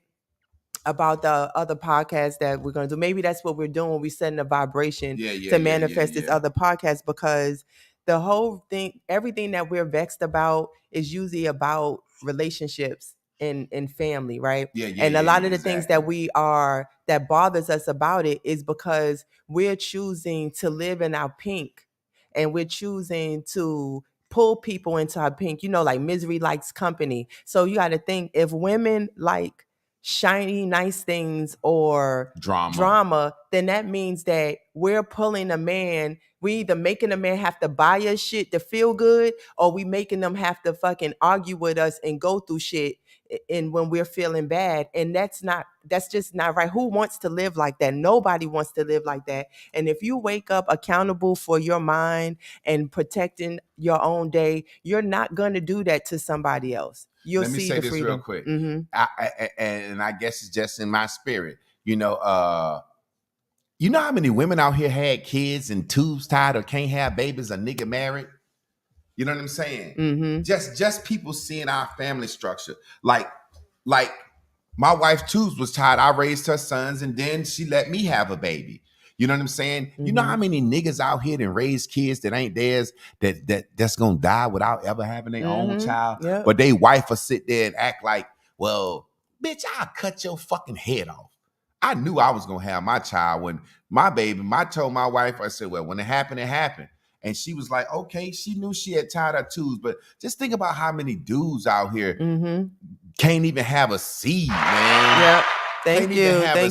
about the other podcast that we're going to do. Maybe that's what we're doing. We're setting a vibration to manifest this other podcast, because the whole thing, everything that we're vexed about is usually about relationships and family, right? And a lot of the things that that bothers us about it is because we're choosing to live in our pink, and we're choosing to pull people into our pink, you know, like misery likes company. So you got to think, if women like shiny, nice things or drama, then that means that we're pulling a man. We either making a man have to buy us shit to feel good, or we making them have to fucking argue with us and go through shit and when we're feeling bad. And that's just not right. Who wants to live like that? Nobody wants to live like that. And if you wake up accountable for your mind and protecting your own day, you're not going to do that to somebody else. Let me say this real quick. And I guess it's just in my spirit. You know how many women out here had kids and tubes tied or can't have babies, a nigga married? You know what I'm saying? Just people seeing our family structure. Like my wife tubes was tied. I raised her sons and then she let me have a baby. You know what I'm saying? You know how many niggas out here that raise kids that ain't theirs, that's gonna die without ever having their own child? But they wife will sit there and act like, well, bitch, I'll cut your fucking head off. I knew I was gonna have my child when my baby, I told my wife, I said, well, when it happened, it happened. And she was like, okay, she knew she had tied her tubes. But just think about how many dudes out here can't even have a seed, man. Yep. Thank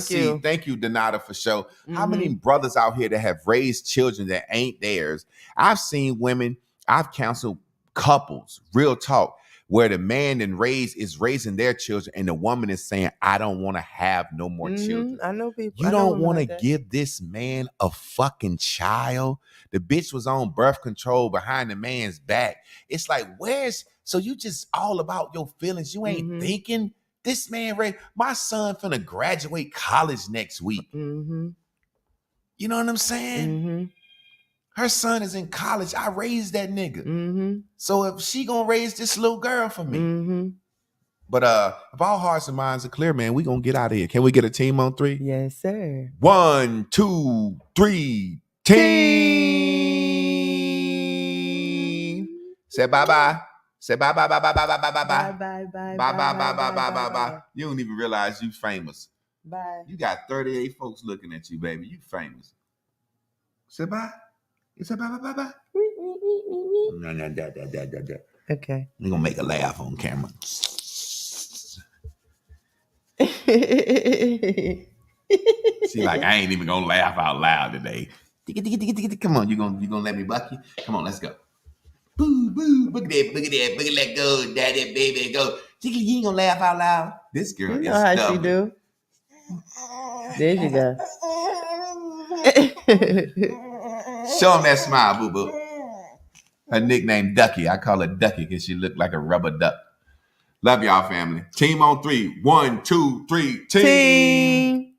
you. Thank you, Donata, for show. How many brothers out here that have raised children that ain't theirs? I've seen women, I've counseled couples, real talk, where the man is raising their children and the woman is saying, I don't want to have no more children. I know people. You don't want to give this man a fucking child. The bitch was on birth control behind the man's back. It's like, so you just all about your feelings. You ain't thinking. This man, my son finna graduate college next week. You know what I'm saying? Her son is in college. I raised that nigga. So if she gonna raise this little girl for me. But if all hearts and minds are clear, man, we gonna get out of here. Can we get a team on 3? Yes, sir. 1, 2, 3, team. Say bye-bye. Say bye-bye. Bye. You don't even realize you famous. Bye. You got 38 folks looking at you, baby. You famous. Say bye. You say bye. No. Okay. We're going to make a laugh on camera. She like, I ain't even going to laugh out loud today. Come on, you gonna let me buck you? Come on, let's go. Boo, look at that, let go, daddy, baby, go. You ain't gonna laugh out loud. This girl You know is how stubborn. she do. There you go. Show him that smile, boo-boo. Her nickname Ducky. I call her Ducky because she looked like a rubber duck. Love y'all, family. Team on 3. 1, 2, 3. Team.